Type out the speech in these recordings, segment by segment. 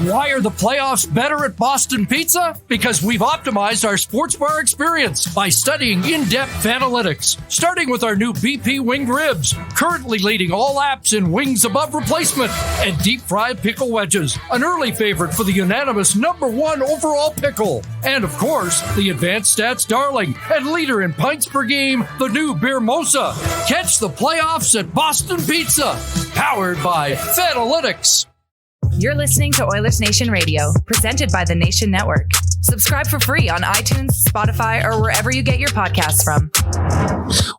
Why are the playoffs better at Boston Pizza? Because we've optimized our sports bar experience by studying in-depth analytics, starting with our new BP winged ribs, currently leading all apps in wings above replacement, and deep-fried pickle wedges, an early favorite for the unanimous #1 overall pickle. And, of course, the advanced stats darling and leader in pints per game, the new Beer Mosa. Catch the playoffs at Boston Pizza, powered by Fanalytics. You're listening to Oilersnation Radio, presented by the Nation Network. Subscribe for free on iTunes, Spotify, or wherever you get your podcasts from.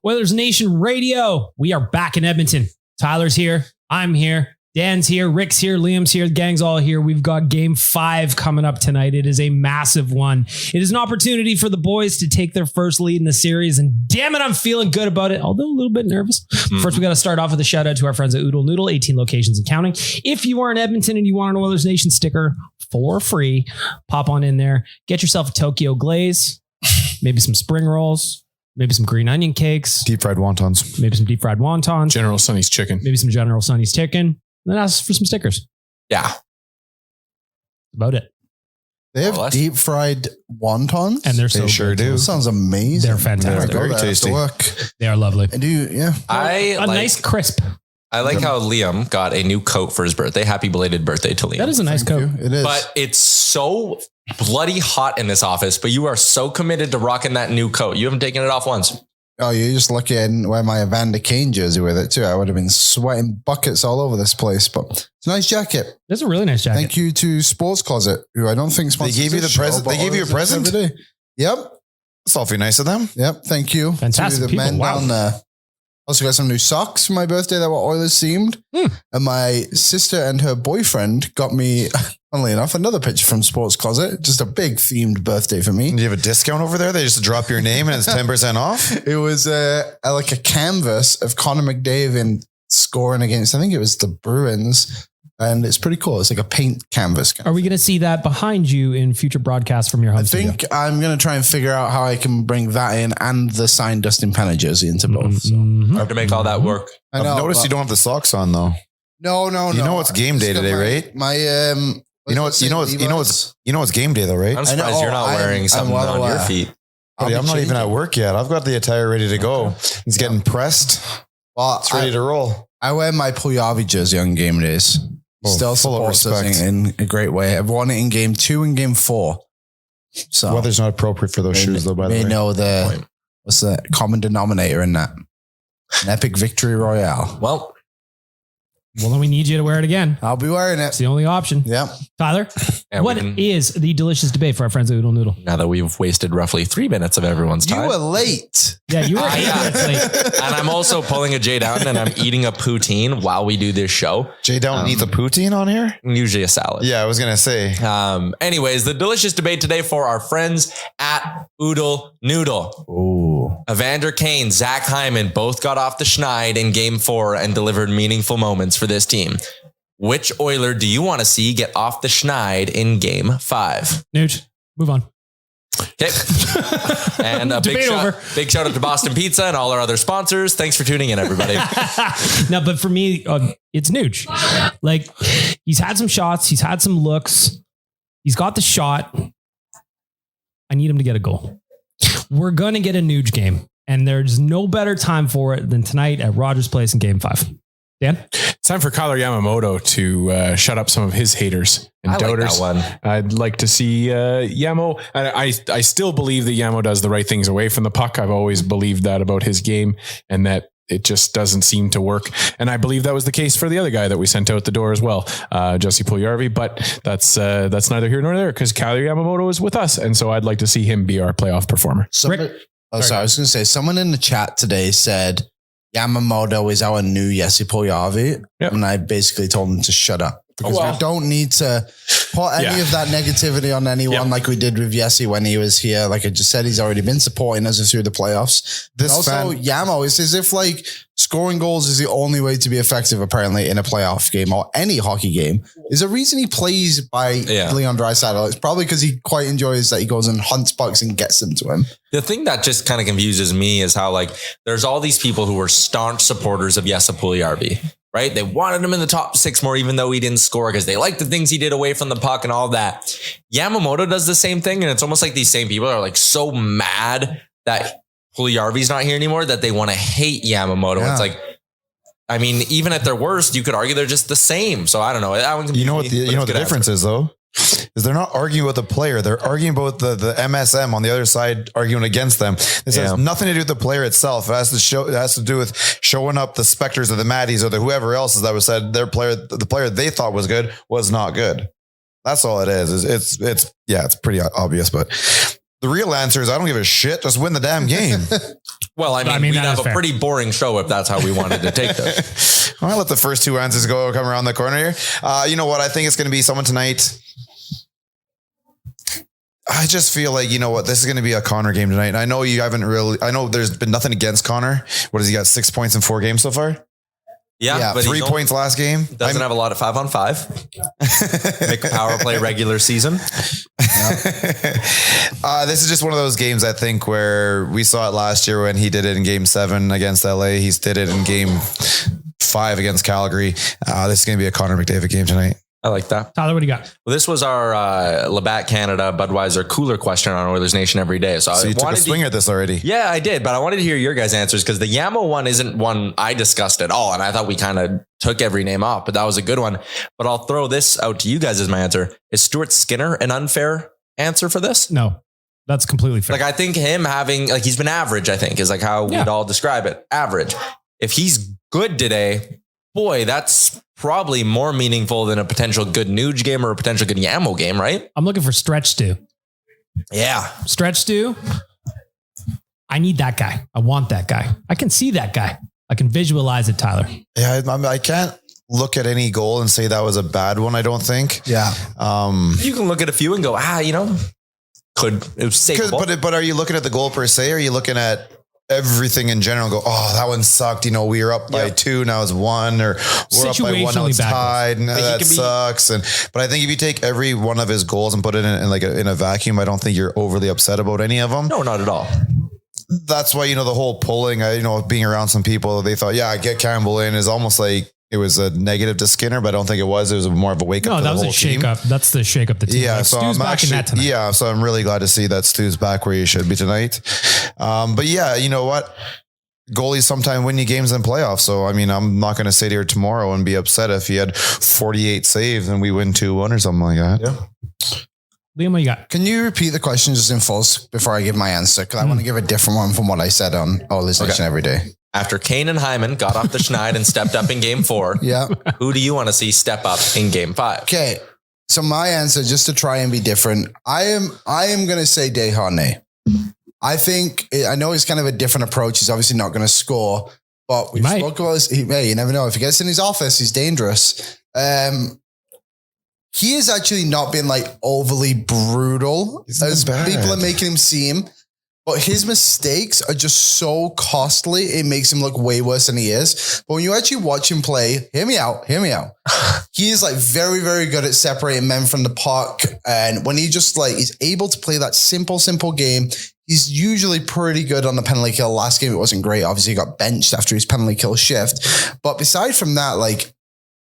Oilersnation Radio. We are back in Edmonton. Tyler's here. I'm here. Dan's here. Rick's here. Liam's here. The gang's all here. We've got Game 5 coming up tonight. It is a massive one. It is an opportunity for the boys to take their first lead in the series. And damn it, I'm feeling good about it, although a little bit nervous. First, we got to start off with a shout out to our friends at Oodle Noodle, 18 locations and counting. If you are in Edmonton and you want an Oilers Nation sticker for free, pop on in there. Get yourself a Tokyo Glaze, maybe some spring rolls, maybe some green onion cakes, deep fried wontons, maybe some deep fried wontons, General Sonny's chicken, maybe some General Sonny's chicken. Then ask for some stickers. Yeah. About it. They have deep fried wontons? And they're so They sure do. That sounds amazing. They're fantastic. They're very tasty. They are lovely. And A nice crisp. I like how Liam got a new coat for his birthday. Happy belated birthday to Liam. That is a nice coat. It is. But it's so bloody hot in this office, but you are so committed to rocking that new coat. You haven't taken it off once. Oh, you're just lucky I didn't wear my Evander Kane jersey with it too. I would have been sweating buckets all over this place, but it's a nice jacket. It's a really nice jacket. Thank you to Sports Closet, who I don't think sponsors They gave you the present. They gave you a present? Yep. That's awfully nice of them. Yep. Thank you. Fantastic to the people. men Wow. down there. Also got some new socks for my birthday that were Oilers themed. And my sister and her boyfriend got me, funnily enough, another picture from Sports Closet. Just a big themed birthday for me. Do you have a discount over there? They just drop your name and it's 10% off? It was like a canvas of Connor McDavid scoring against, I think it was the Bruins. And it's pretty cool. It's like a paint canvas. Are we going to see that behind you in future broadcasts from your home studio? I think I'm going to try and figure out how I can bring that in and the signed Dustin Penner jersey into both. So. I have to make all that work. I know, I've noticed you don't have the socks on though. No. You know it's game day today, right? You know it's game day though, right? I'm surprised you're not wearing something on your feet. Buddy, I'm not even at work yet. I've got the attire ready to go. It's getting pressed. Well, it's ready to roll. I wear my Puljujarvi jersey on game days. Still full of supports us respect. in a great way. I've worn it in game 2 and game 4. So Weather's not appropriate for those shoes though, by the way. They know what's the common denominator in that. An epic victory royale. Well, then we need you to wear it again. I'll be wearing it. It's the only option. Yep. Tyler, what is the delicious debate for our friends at Oodle Noodle? Now that we've wasted roughly 3 minutes of everyone's time. You were late. Yeah, you were 8 minutes late. And I'm also pulling a Jay Down and I'm eating a poutine while we do this show. Jay Down eats a poutine on here? Usually a salad. Yeah, I was going to say. Anyways, the delicious debate today for our friends at Oodle Noodle. Ooh. Evander Kane, Zach Hyman both got off the schneid in game 4 and delivered meaningful moments for this team. Which Oiler do you want to see get off the schneid in game 5? Nugent, move on. Okay. And a big shout out to Boston Pizza and all our other sponsors. Thanks for tuning in, everybody. No, but for me, it's Nuge. Like, he's had some shots. He's had some looks. He's got the shot. I need him to get a goal. We're going to get a Nuge game. And there's no better time for it than tonight at Rogers Place in game 5. Dan? It's time for Kailer Yamamoto to shut up some of his haters and doters. Like that one. I'd like to see Yamo. I still believe that Yamo does the right things away from the puck. I've always believed that about his game and that it just doesn't seem to work. And I believe that was the case for the other guy that we sent out the door as well, Jesse Puljujarvi. But that's neither here nor there because Kailer Yamamoto is with us. And so I'd like to see him be our playoff performer. I was going to say, someone in the chat today said, Yamamoto is our new Jesse Puljujarvi. Yep. And I basically told him to shut up. Because we don't need to put any of that negativity on anyone like we did with Jesse when he was here. Like I just said, he's already been supporting us through the playoffs. Yamo, it's as if like scoring goals is the only way to be effective apparently in a playoff game or any hockey game. There's a reason he plays by Leon Draisaitl. It's probably because he quite enjoys that he goes and hunts pucks and gets them to him. The thing that just kind of confuses me is how like there's all these people who are staunch supporters of Jesse Puljujarvi. right? They wanted him in the top 6 more, even though he didn't score, because they liked the things he did away from the puck and all that. Yamamoto does the same thing. And it's almost like these same people are like so mad that Puljujarvi's not here anymore that they want to hate Yamamoto. Yeah. It's like, I mean, even at their worst, you could argue they're just the same. So I don't know. That one can you know what the difference is though? Is they're not arguing with the player. They're arguing about the MSM on the other side, arguing against them. This has nothing to do with the player itself. It has to do with showing up the Spectres or the Maddies or the whoever else that was said the player they thought was good was not good. That's all it is. It's pretty obvious, but the real answer is I don't give a shit. Just win the damn game. Well, I mean we'd have a pretty boring show if that's how we wanted to take this. I'll let the first 2 answers come around the corner here. You know what? I think it's going to be someone tonight. I just feel like, you know what, this is going to be a Connor game tonight. And I know I know there's been nothing against Connor. What has he got? 6 points in 4 games so far? Yeah, but 3 points last game. Doesn't have a lot of 5-on-5. Make a power play regular season. This is just one of those games, I think, where we saw it last year when he did it in game 7 against LA. He did it in game 5 against Calgary. This is going to be a Connor McDavid game tonight. I like that. Tyler, what do you got? Well, this was our Labatt Canada Budweiser cooler question on Oilers Nation every day. So you took a swing at this already. Yeah, I did. But I wanted to hear your guys' answers because the Yamo one isn't one I discussed at all. And I thought we kind of took every name off, but that was a good one. But I'll throw this out to you guys as my answer. Is Stuart Skinner an unfair answer for this? No, that's completely fair. Like, I think him having, like, he's been average, I think, is like how we'd all describe it. Average. If he's good today, boy, that's probably more meaningful than a potential good Nuge game or a potential good Yamo game, right? I'm looking for Stretch Stew. Yeah. Stretch Stew. I need that guy. I want that guy. I can see that guy. I can visualize it, Tyler. Yeah, I can't look at any goal and say that was a bad one, I don't think. Yeah. You can look at a few and go, it was saveable. But are you looking at the goal per se? Or are you looking at everything in general? Go, that one sucked. We were up by 2, now it's 1, or we're up by 1, now it's tied. And that sucks. But I think if you take every one of his goals and put it in a vacuum, I don't think you're overly upset about any of them. No, not at all. That's why, the whole pulling, being around some people, they thought, get Campbell in is almost like it was a negative to Skinner, but I don't think it was. It was more of a wake up. No, that was a shake up. That's the shake up the team. Yeah, like, so Stu's I'm back in that tonight. Yeah, so I'm really glad to see that Stu's back where he should be tonight. But yeah, you know what? Goalies sometimes win you games in playoffs. So, I'm not going to sit here tomorrow and be upset if he had 48 saves and we win 2-1 or something like that. Yeah. Liam, what you got? Can you repeat the question just in full before I give my answer? Because I want to give a different one from what I said on Oilersnation Every Day. After Kane and Hyman got off the schneid and stepped up in game 4, who do you want to see step up in game 5? Okay. So my answer, just to try and be different, I am going to say Desharnais. I know it's kind of a different approach. He's obviously not going to score, but we spoke about this. You never know. If he gets in his office, he's dangerous. He has actually not been overly brutal as people are making him seem, but his mistakes are just so costly. It makes him look way worse than he is. But when you actually watch him play, hear me out. He is very, very good at separating men from the puck. And when he just he's able to play that simple game, he's usually pretty good on the penalty kill. Last game, it wasn't great. Obviously, he got benched after his penalty kill shift. But beside from that,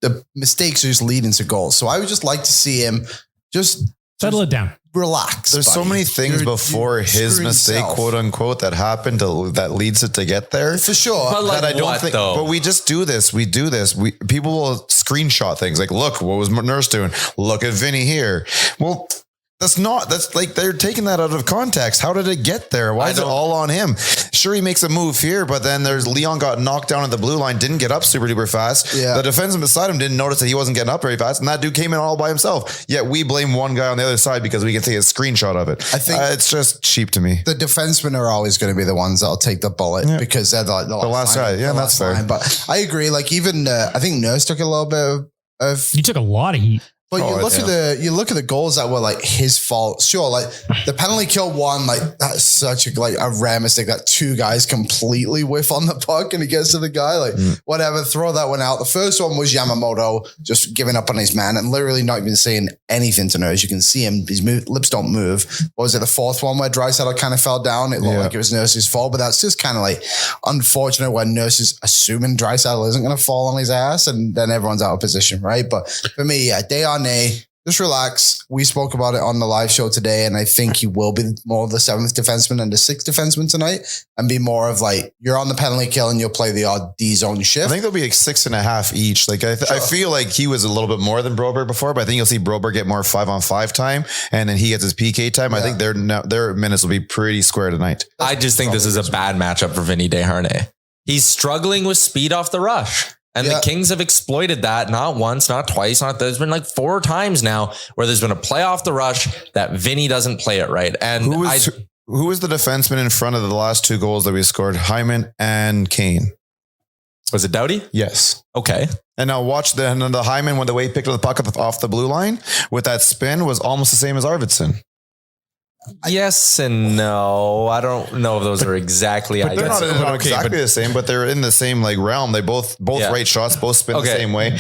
the mistakes are just leading to goals. So I would just like to see him just settle it down. Relax. There's so many things before his mistake, quote unquote, that happened that leads it to get there. For sure. But that I don't think, but we just do this. We do this. People will screenshot things look, what was Nurse doing? Look at Vinny here. Well, that's they're taking that out of context. How did it get there? Why is it all on him? Sure, he makes a move here, but then Leon got knocked down at the blue line, didn't get up super duper fast. Yeah. The defenseman beside him didn't notice that he wasn't getting up very fast, and that dude came in all by himself. Yet we blame one guy on the other side because we can take a screenshot of it. I think it's just cheap to me. The defensemen are always going to be the ones that'll take the bullet because they're the last guy. Yeah, that's fair. But I agree. Even I think Nurse took a little bit of. You took a lot of heat. But you look at the goals that were like his fault. Sure, like the penalty kill one, like that's such a rare mistake that two guys completely whiff on the puck and he gets to the guy. Like whatever, throw that one out. The first one was Yamamoto just giving up on his man and literally not even saying anything to Nurse. You can see him; his lips don't move. What was it, the fourth one where Draisaitl kind of fell down? It looked like it was Nurse's fault, but that's just kind of like unfortunate when Nurse is assuming Draisaitl isn't going to fall on his ass, and then everyone's out of position, right? But for me, Desharnais, just relax. We spoke about it on the live show today, and I think he will be more of the 7th defenseman and the 6th defenseman tonight, and be more of like, you're on the penalty kill and you'll play the odd D zone shift. I think there'll be like 6.5 each. Like I feel like he was a little bit more than Broberg before, but I think you'll see Broberg get more 5-on-5 time, and then he gets his PK time. Yeah. I think their minutes will be pretty square tonight. I just think this is a bad matchup for Vinny Desharnais. He's struggling with speed off the rush. And the Kings have exploited that not once, not twice, there's been like 4 times now where there's been a play off the rush that Vinny doesn't play it right. And who was the defenseman in front of the last 2 goals that we scored? Hyman and Kane. Was it Doughty? Yes. Okay. And now watch the Hyman, when the way he picked up the puck off the blue line with that spin, was almost the same as Arvidsson. Yes and no. I don't know if those are exactly identical. They're not exactly the same, but they're in the same like realm. They both right shots, both spin the same way.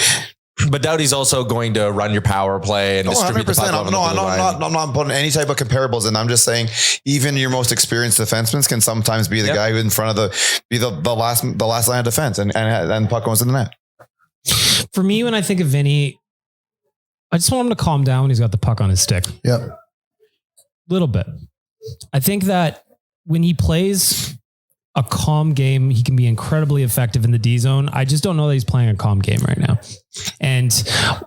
But Doughty's also going to run your power play and distribute the puck. I'm not putting any type of comparables in. I'm just saying even your most experienced defensemen can sometimes be the guy who in front of the last line of defense and puck goes in the net. For me, when I think of Vinny, I just want him to calm down when he's got the puck on his stick. Yep. Little bit. I think that when he plays a calm game, he can be incredibly effective in the D zone. I just don't know that he's playing a calm game right now. And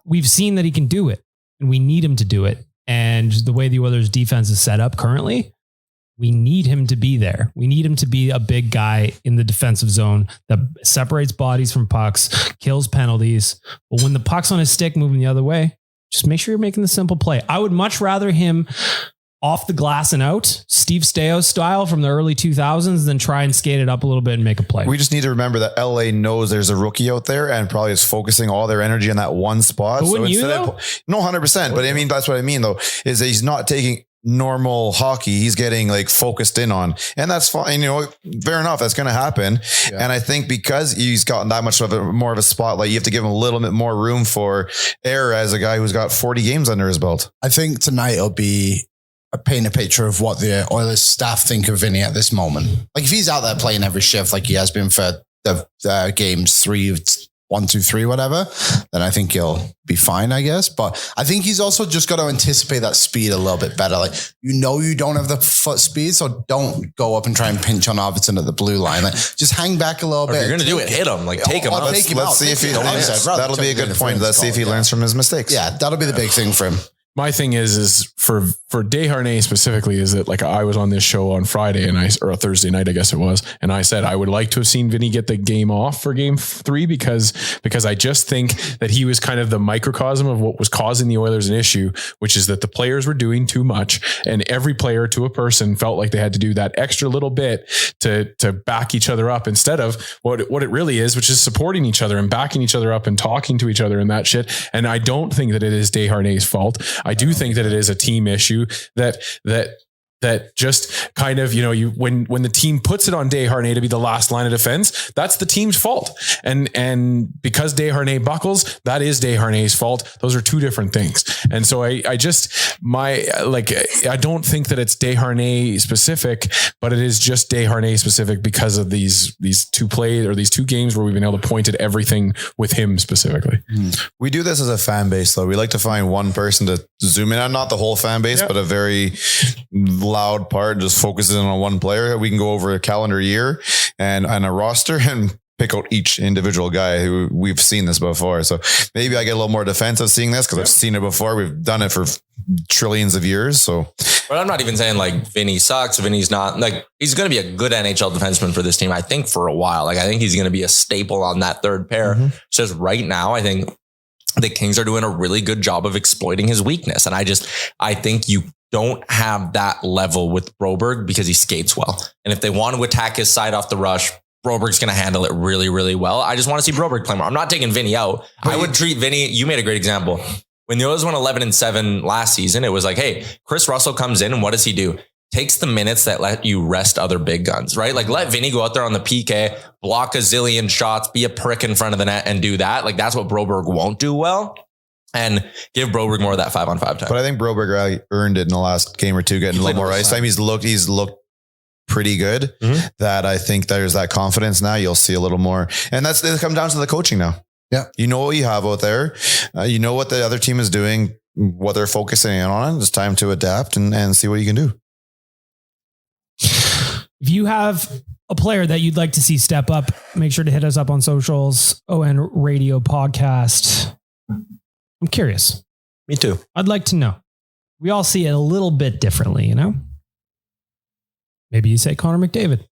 we've seen that he can do it, and we need him to do it. And the way the Oilers defense is set up currently, we need him to be there. We need him to be a big guy in the defensive zone that separates bodies from pucks, kills penalties. But when the puck's on his stick moving the other way, just make sure you're making the simple play. I would much rather him off the glass and out, Steve Stais style from the early 2000s, than try and skate it up a little bit and make a play. We just need to remember that LA knows there's a rookie out there and probably is focusing all their energy on that one spot. But wouldn't you though? No, 100%. But I mean, that's what I mean though, is that he's not taking normal hockey. He's getting like focused in on, and that's fine. Fair enough. That's going to happen. Yeah. And I think because he's gotten that much of more of a spotlight, you have to give him a little bit more room for error as a guy who's got 40 games under his belt. I think tonight it'll be paint a picture of what the Oilers staff think of Vinny at this moment. Like if he's out there playing every shift like he has been for the games 3, 1, 2, 3, whatever, then I think he'll be fine, I guess. But I think he's also just got to anticipate that speed a little bit better. Like, you don't have the foot speed, so don't go up and try and pinch on Arvidsson at the blue line. Like, just hang back a little bit. If you're going to do it, hit him. Like, take him out. Let's see if he learns. That'll be a good point. Let's see if he learns from his mistakes. Yeah, that'll be the big thing for him. My thing is for Desharnais specifically, is that like I was on this show on Friday or a Thursday night, I guess it was. And I said, I would like to have seen Vinny get the game off for game 3 because I just think that he was kind of the microcosm of what was causing the Oilers an issue, which is that the players were doing too much and every player to a person felt like they had to do that extra little bit to back each other up instead of what it really is, which is supporting each other and backing each other up and talking to each other and that shit. And I don't think that it is Desharnais' fault. I do think that it is a team issue that just kind of, when the team puts it on Desharnais to be the last line of defense, that's the team's fault. And because Desharnais buckles, that is Desharnais' fault. Those are 2 different things. And so I don't think that it's Desharnais specific, but it is just Desharnais specific because of these 2 plays or these 2 games where we've been able to point at everything with him specifically. We do this as a fan base though. We like to find one person to zoom in on, not the whole fan base, but a very loud part, just focusing on one player. We can go over a calendar year and a roster and pick out each individual guy who we've seen this before. So maybe I get a little more defensive seeing this because I've seen it before. We've done it for trillions of years. So, but I'm not even saying like Vinny sucks. Vinny's not like, he's going to be a good NHL defenseman for this team. I think for a while, like I think he's going to be a staple on that third pair. Mm-hmm. It's just right now, I think the Kings are doing a really good job of exploiting his weakness. And I think you don't have that level with Broberg because he skates well. And if they want to attack his side off the rush, Broberg's going to handle it really, really well. I just want to see Broberg play more. I'm not taking Vinny out. I would treat Vinny, you made a great example. When the Oilers went 11-7 last season, it was like, hey, Chris Russell comes in and what does he do? Takes the minutes that let you rest other big guns, right? Like let Vinny go out there on the PK, block a zillion shots, be a prick in front of the net and do that. Like that's what Broberg won't do well. And give Broberg more of that 5-on-5 time. But I think Broberg really earned it in the last game or two, getting a little more ice time. He's looked pretty good. That I think there's that confidence now. You'll see a little more. And it comes down to the coaching now. Yeah. You know what you have out there. You know what the other team is doing, what they're focusing on. It's time to adapt and see what you can do. If you have a player that you'd like to see step up, make sure to hit us up on socials. ON Radio Podcast. I'm curious. Me too. I'd like to know. We all see it a little bit differently, you know? Maybe you say Connor McDavid.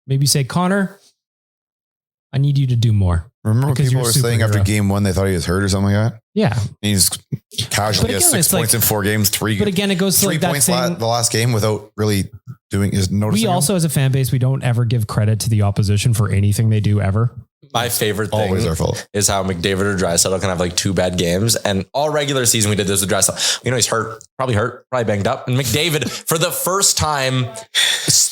Maybe you say, Connor, I need you to do more. Remember when people were saying after game 1, they thought he was hurt or something like that? Yeah. He's casually has 6 points in 4 games, 3. But again, it goes to 3 like that points thing. the last game without really doing his noticing. We also, as a fan base, we don't ever give credit to the opposition for anything they do ever. My favorite thing always our fault is how McDavid or Draisaitl can have like 2 bad games. And all regular season we did this with Draisaitl. He's probably banged up. And McDavid, for the first time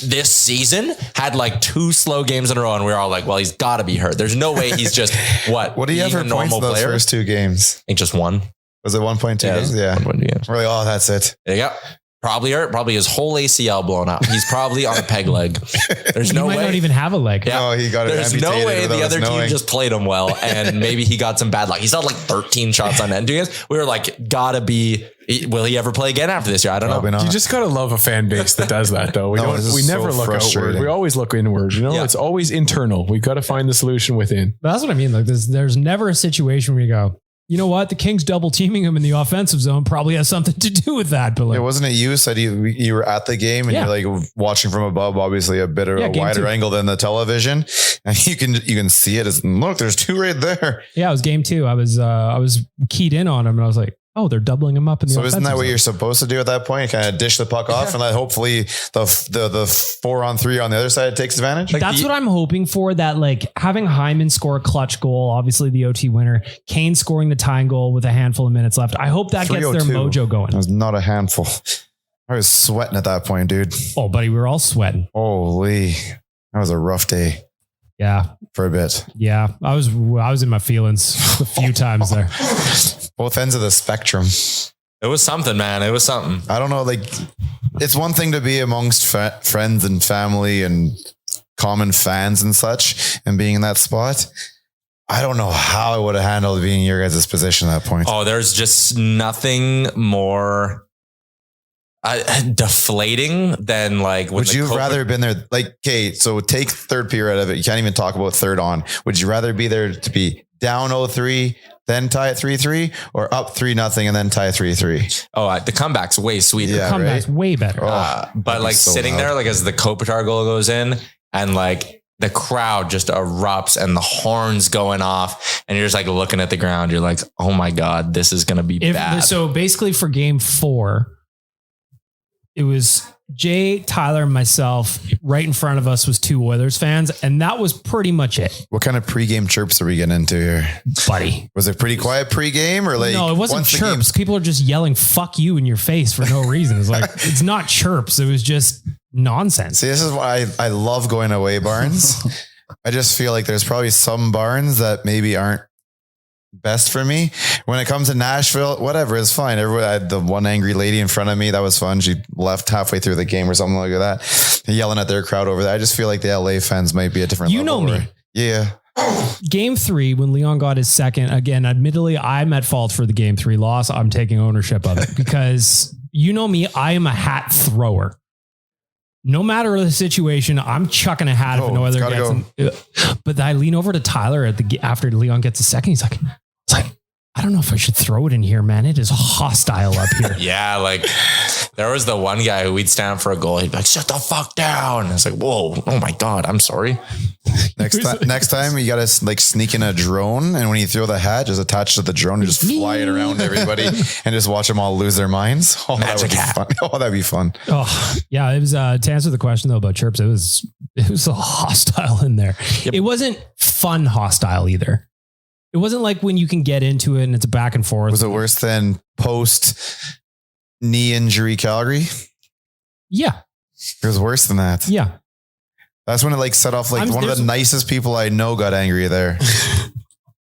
this season, had like 2 slow games in a row. And we were all like, well, he's got to be hurt. There's no way he's just What do you have for points in those first 2 games? I think just 1. Was it 1.2 games? Yeah. 1.2 games. We're like, oh, that's it. There you go. Probably hurt. Probably his whole ACL blown up. He's probably on a peg leg. There's no way. He might not even have a leg. Yeah. No, he got it. There's no way the other team just played him well, and maybe he got some bad luck. He's had like 13 shots on net doing this. We were like, gotta be. Will he ever play again after this year? I don't know. Not. You just gotta love a fan base that does that, though. We never look outward. We always look inward. You know, it's always internal. We've got to find the solution within. But that's what I mean. Like, there's never a situation where you go, you know what? The Kings double teaming him in the offensive zone probably has something to do with that. But like, wasn't it you said you were at the game and you're like watching from above, obviously a bit of a wider angle than the television, and you can see it as look. There's 2 right there. Yeah, it was game 2. I was keyed in on him, and I was like, oh, they're doubling him up in the offensive isn't that what zone. you're supposed to do at that point? Kind of dish the puck off, and then hopefully the 4-on-3 on the other side takes advantage. Like that's what I'm hoping for. That like having Hyman score a clutch goal, obviously the OT winner, Kane scoring the tying goal with a handful of minutes left. I hope that gets their mojo going. That was not a handful. I was sweating at that point, dude. Oh, buddy, we were all sweating. Holy, that was a rough day. Yeah, for a bit. Yeah, I was in my feelings a few times there. Both ends of the spectrum. It was something, man. It was something. I don't know. Like, it's one thing to be amongst friends and family and common fans and such, and being in that spot. I don't know how I would have handled being in your guys' position at that point. Oh, there's just nothing more deflating than like. Would you rather have been there? Like, okay, so take third period out of it. You can't even talk about third on. Would you rather be there to be down 0-3, then tie at 3-3, or up 3-0 and then tie 3-3? Oh, the comeback's way sweeter. Yeah, the comeback's way better. But like so sitting there, like as the Kopitar goal goes in, and like the crowd just erupts and the horns going off, and you're just like looking at the ground. You're like, oh my God, this is going to be bad. So basically for game 4, it was Jay, Tyler, and myself. Right in front of us was 2 Oilers fans, and that was pretty much it. What kind of pregame chirps are we getting into here, buddy? Was it pretty quiet pregame, or like? No, it wasn't chirps. People are just yelling "fuck you" in your face for no reason. It's like it's not chirps. It was just nonsense. See, this is why I love going away barns. I just feel like there's probably some barns that maybe aren't best for me. When it comes to Nashville, whatever, it's fine. Everyone, I had the one angry lady in front of me. That was fun. She left halfway through the game or something like that, yelling at their crowd over there. I just feel like the LA fans might be a different level. You know me. Yeah. Game 3, when Leon got his second, again, admittedly, I'm at fault for the game 3 loss. I'm taking ownership of it because you know me, I am a hat thrower. No matter the situation, I'm chucking a hat if no other gets. But I lean over to Tyler after Leon gets a second. He's like, I don't know if I should throw it in here, man. It is hostile up here. Yeah, like there was the one guy who we'd stand for a goal. He'd be like, "Shut the fuck down!" And it's like, "Whoa, oh my God, I'm sorry." Next time you gotta like sneak in a drone, and when you throw the hat, just attach to the drone, and just fly it around everybody, and just watch them all lose their minds. Oh, Magic hat. Fun. Oh, that'd be fun. Oh yeah, it was to answer the question though about chirps. It was a hostile in there. Yep. It wasn't fun hostile either. It wasn't like when you can get into it and it's back and forth. Was it worse than post knee injury Calgary? Yeah. It was worse than that. Yeah. That's when it like set off like one of the nicest people I know got angry there.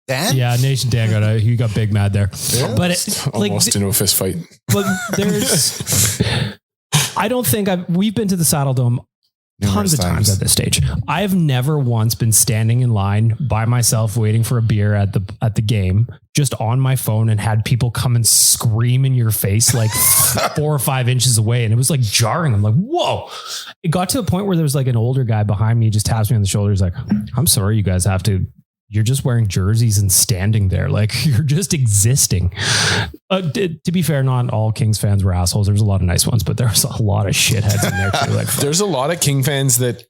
Dan? Yeah, Nation Dan he got big mad there. Yeah. But it, Almost into a fist fight. But I don't think we've been to the Saddle Dome tons of times at this stage. I have never once been standing in line by myself waiting for a beer at the game, just on my phone, and had people come and scream in your face like 4 or 5 inches away. And it was like jarring. I'm like, whoa. It got to a point where there was like an older guy behind me, just taps me on the shoulder. He's like, I'm sorry, you guys you're just wearing jerseys and standing there. Like, you're just existing. To be fair, not all Kings fans were assholes. There was a lot of nice ones, but there was a lot of shitheads in there too. Like, there's a lot of King fans that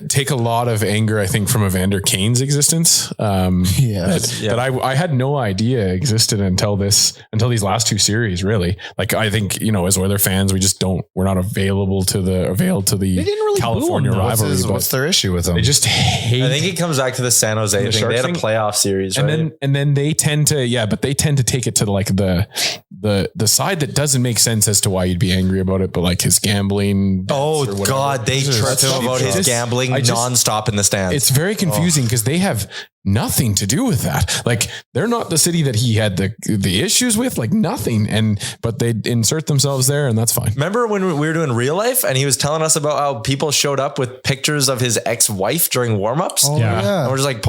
take a lot of anger, I think, from Evander Kane's existence. That I had no idea existed until these last 2 series, really. Like, I think, as Oiler fans, we're not available to the really California rivalry. What's their issue with them? They just hate. I think it comes back to the San Jose thing. They had a playoff series, right? And then they tend to take it to like the side that doesn't make sense as to why you'd be angry about it, but like his gambling. Oh God, they tripped him about his gambling nonstop in the stands. It's very confusing because they have nothing to do with that. Like, they're not the city that he had the issues with, like nothing. But they insert themselves there, and that's fine. Remember when we were doing real life and he was telling us about how people showed up with pictures of his ex-wife during warm-ups? Oh, yeah. And we're just like,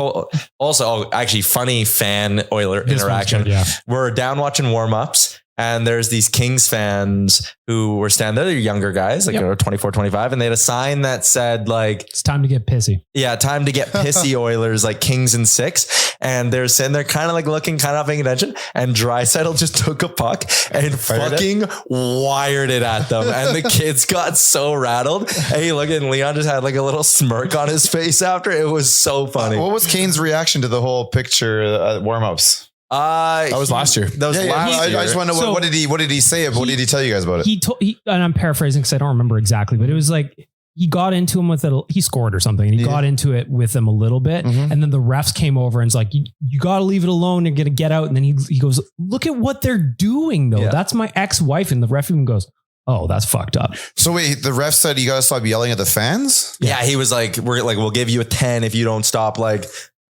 also, actually funny fan Oiler interaction. Good, yeah. We're down watching warm-ups. And there's these Kings fans who were standing there. They're younger guys, like 24, 25. And they had a sign that said like, it's time to get pissy. Yeah, time to get pissy Oilers, like Kings in 6. And they're sitting there kind of like looking, kind of not paying attention. And Draisaitl just took a puck and fucking wired it at them. And the kids got so rattled. And you look at Leon just had like a little smirk on his face after. It was so funny. What was Kane's reaction to the whole picture at warm-ups? That was last year. That was last year. I just want to know what did he say? What did he tell you guys about it? And I'm paraphrasing because I don't remember exactly, but it was like he got into him with it. He scored or something, and he got into it with them a little bit, and then the refs came over and was like, "You got to leave it alone. You're gonna get out." And then he goes, "Look at what they're doing, though. Yeah. That's my ex-wife." And the ref even goes, "Oh, that's fucked up." So wait, the ref said you got to stop yelling at the fans? Yeah, he was like, we'll give you a 10 if you don't stop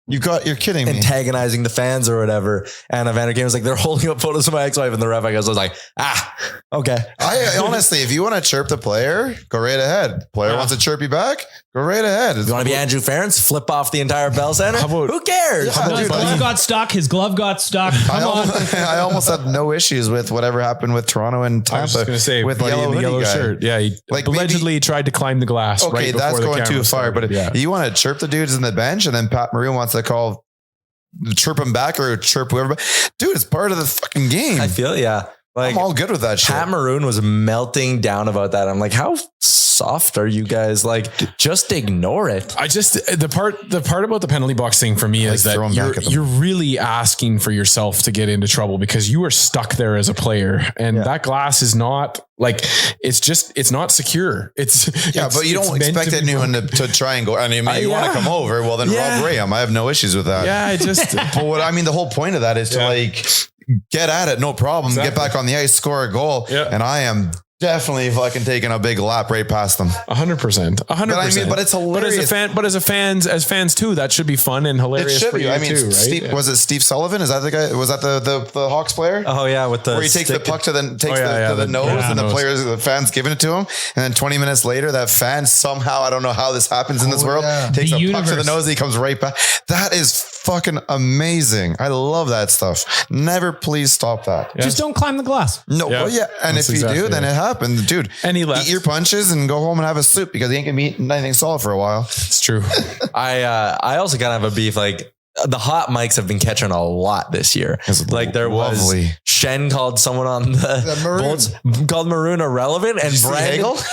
you're kidding me. Antagonizing the fans or whatever. And Evander Kane was like, they're holding up photos of my ex-wife, and the ref, I guess, was like, okay. I honestly, if you want to chirp the player, go right ahead. Player wants to chirp you back, go right ahead. You want to be Andrew Ferentz, flip off the entire Bell Center? Who cares? His glove got stuck. His glove got stuck. I almost had no issues with whatever happened with Toronto and Tampa. I was just going to say, with the yellow shirt. Yeah, he allegedly tried to climb the glass. Okay, right that's before going too far. Started. But you want to chirp the dudes in the bench, and then Pat Maroon wants to chirp him back or chirp whoever. Dude, it's part of the fucking game. I feel, yeah. Like, I'm all good with that shit. Pat Maroon was melting down about that. I'm like, how soft are you guys? Like, just ignore it. The part about the penalty box thing for me is that you're really asking for yourself to get into trouble because you are stuck there as a player, and that glass is not like, it's not secure. But you don't expect anyone to try and go. I mean, you want to come over. Well, then Rob Graham. I have no issues with that. Yeah, but the whole point of that is to get at it, no problem. Exactly. Get back on the ice, score a goal, and I am definitely fucking taking a big lap right past them. 100%. But it's hilarious. But as fans too, that should be fun and hilarious. It should be. Too, right? Was it Steve Sullivan? Is that the guy? Was that the Hawks player? Oh yeah, with the where he takes the puck to the nose, and the fans giving it to him, and then 20 minutes later, that fan somehow, I don't know how this happens in this world, takes a puck to the nose, and he comes right back. That is fucking amazing. I love that stuff. Never please stop that. Just don't climb the glass. No, and if you do, then it happens. Dude, and he left. Eat your punches and go home and have a soup because he ain't gonna be eating anything solid for a while. It's true. I also kind of have a beef. Like, the hot mics have been catching a lot this year. Like, there was Shen called someone on the Bolts, called Maroon irrelevant, and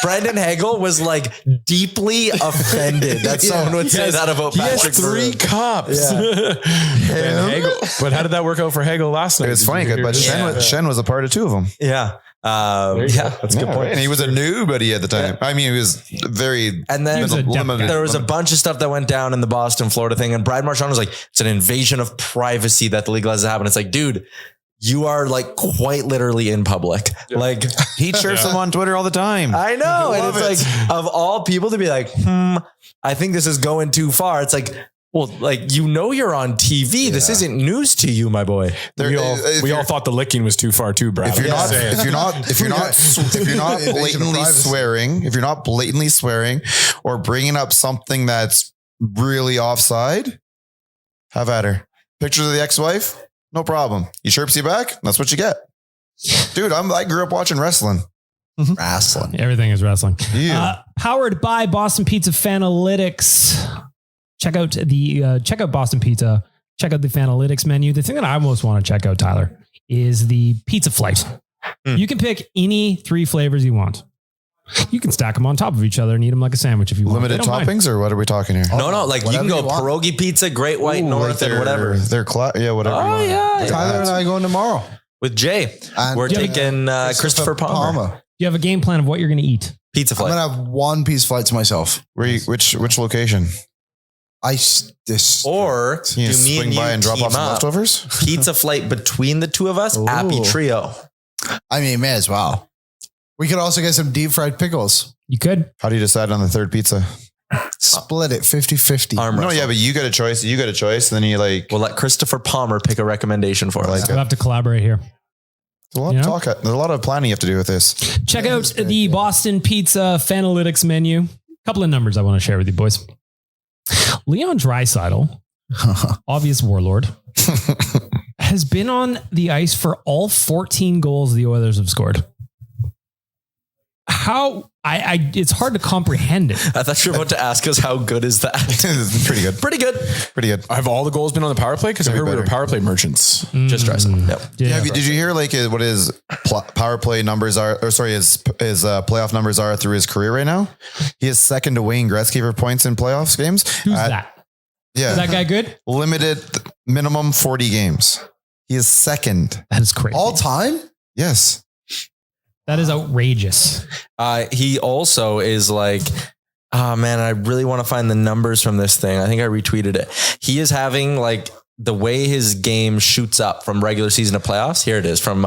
Brandon Hagel was like deeply offended that someone would say that about Patrick. He has 3 cups. Yeah. But how did that work out for Hagel last night? It was funny, but Shen was a part of 2 of them. Yeah. Yeah, that's a good point. And he was a nobody at the time. I mean, he was very. And then there was a bunch of stuff that went down in the Boston, Florida thing. And Brad Marchand was like, it's an invasion of privacy that the league lets happen. It's like, dude, you are like quite literally in public. Yeah. Like he shares them on Twitter all the time. I know. And it's like, of all people to be like, I think this is going too far. It's like, well, like, you're on TV. Yeah. This isn't news to you, my boy. We all thought the licking was too far too, Brad. If you're not blatantly swearing or bringing up something that's really offside, have at her. Pictures of the ex-wife, no problem. He chirps you back. That's what you get. Dude, I grew up watching wrestling. Wrestling. Everything is wrestling. Yeah. Powered by Boston Pizza Fanalytics. Check out Boston Pizza. Check out the Fanalytics menu. The thing that I most want to check out, Tyler, is the pizza flight. You can pick any 3 flavors you want. You can stack them on top of each other and eat them like a sandwich if you want. Limited toppings, or what are we talking here? No, like you can go pierogi pizza, Great White North, and whatever. Whatever. Oh, yeah. Tyler and I going tomorrow with Jay. And we're taking Christopher Palmer. You have a game plan of what you're going to eat? Pizza flight. I'm going to have 1 pizza flight to myself. Which location? Or do me swing and you by and drop off some up? leftovers? Pizza flight between the two of us. Appy trio. I mean, may as well. We could also get some deep fried pickles. You could. How do you decide on the third pizza? Split it 50-50. No, yeah, but you got a choice. You got a choice. And then you we'll let Christopher Palmer pick a recommendation for us. We'll have to collaborate here. There's a lot of talk. There's a lot of planning you have to do with this. Check out the Boston Pizza Fanalytics menu. A couple of numbers I want to share with you, boys. Leon Draisaitl, obvious warlord, has been on the ice for all 14 goals the Oilers have scored. How it's hard to comprehend it. I thought you were about to ask us how good is that? Pretty good. Pretty good. Have all the goals been on the power play? Because I heard we were power play merchants. Just Draisaitl. Yep. Yeah. Did you hear what his power play numbers are? Or sorry, his playoff numbers are through his career right now? He is second to Wayne Gretzky for points in playoffs games. Who's that? Yeah. Is that guy good? Limited minimum 40 games. He is second. That is crazy. All time? Yes. That is outrageous. He also is like, oh man, I really want to find the numbers from this thing. I think I retweeted it. He is having like the way his game shoots up from regular season to playoffs. Here it is from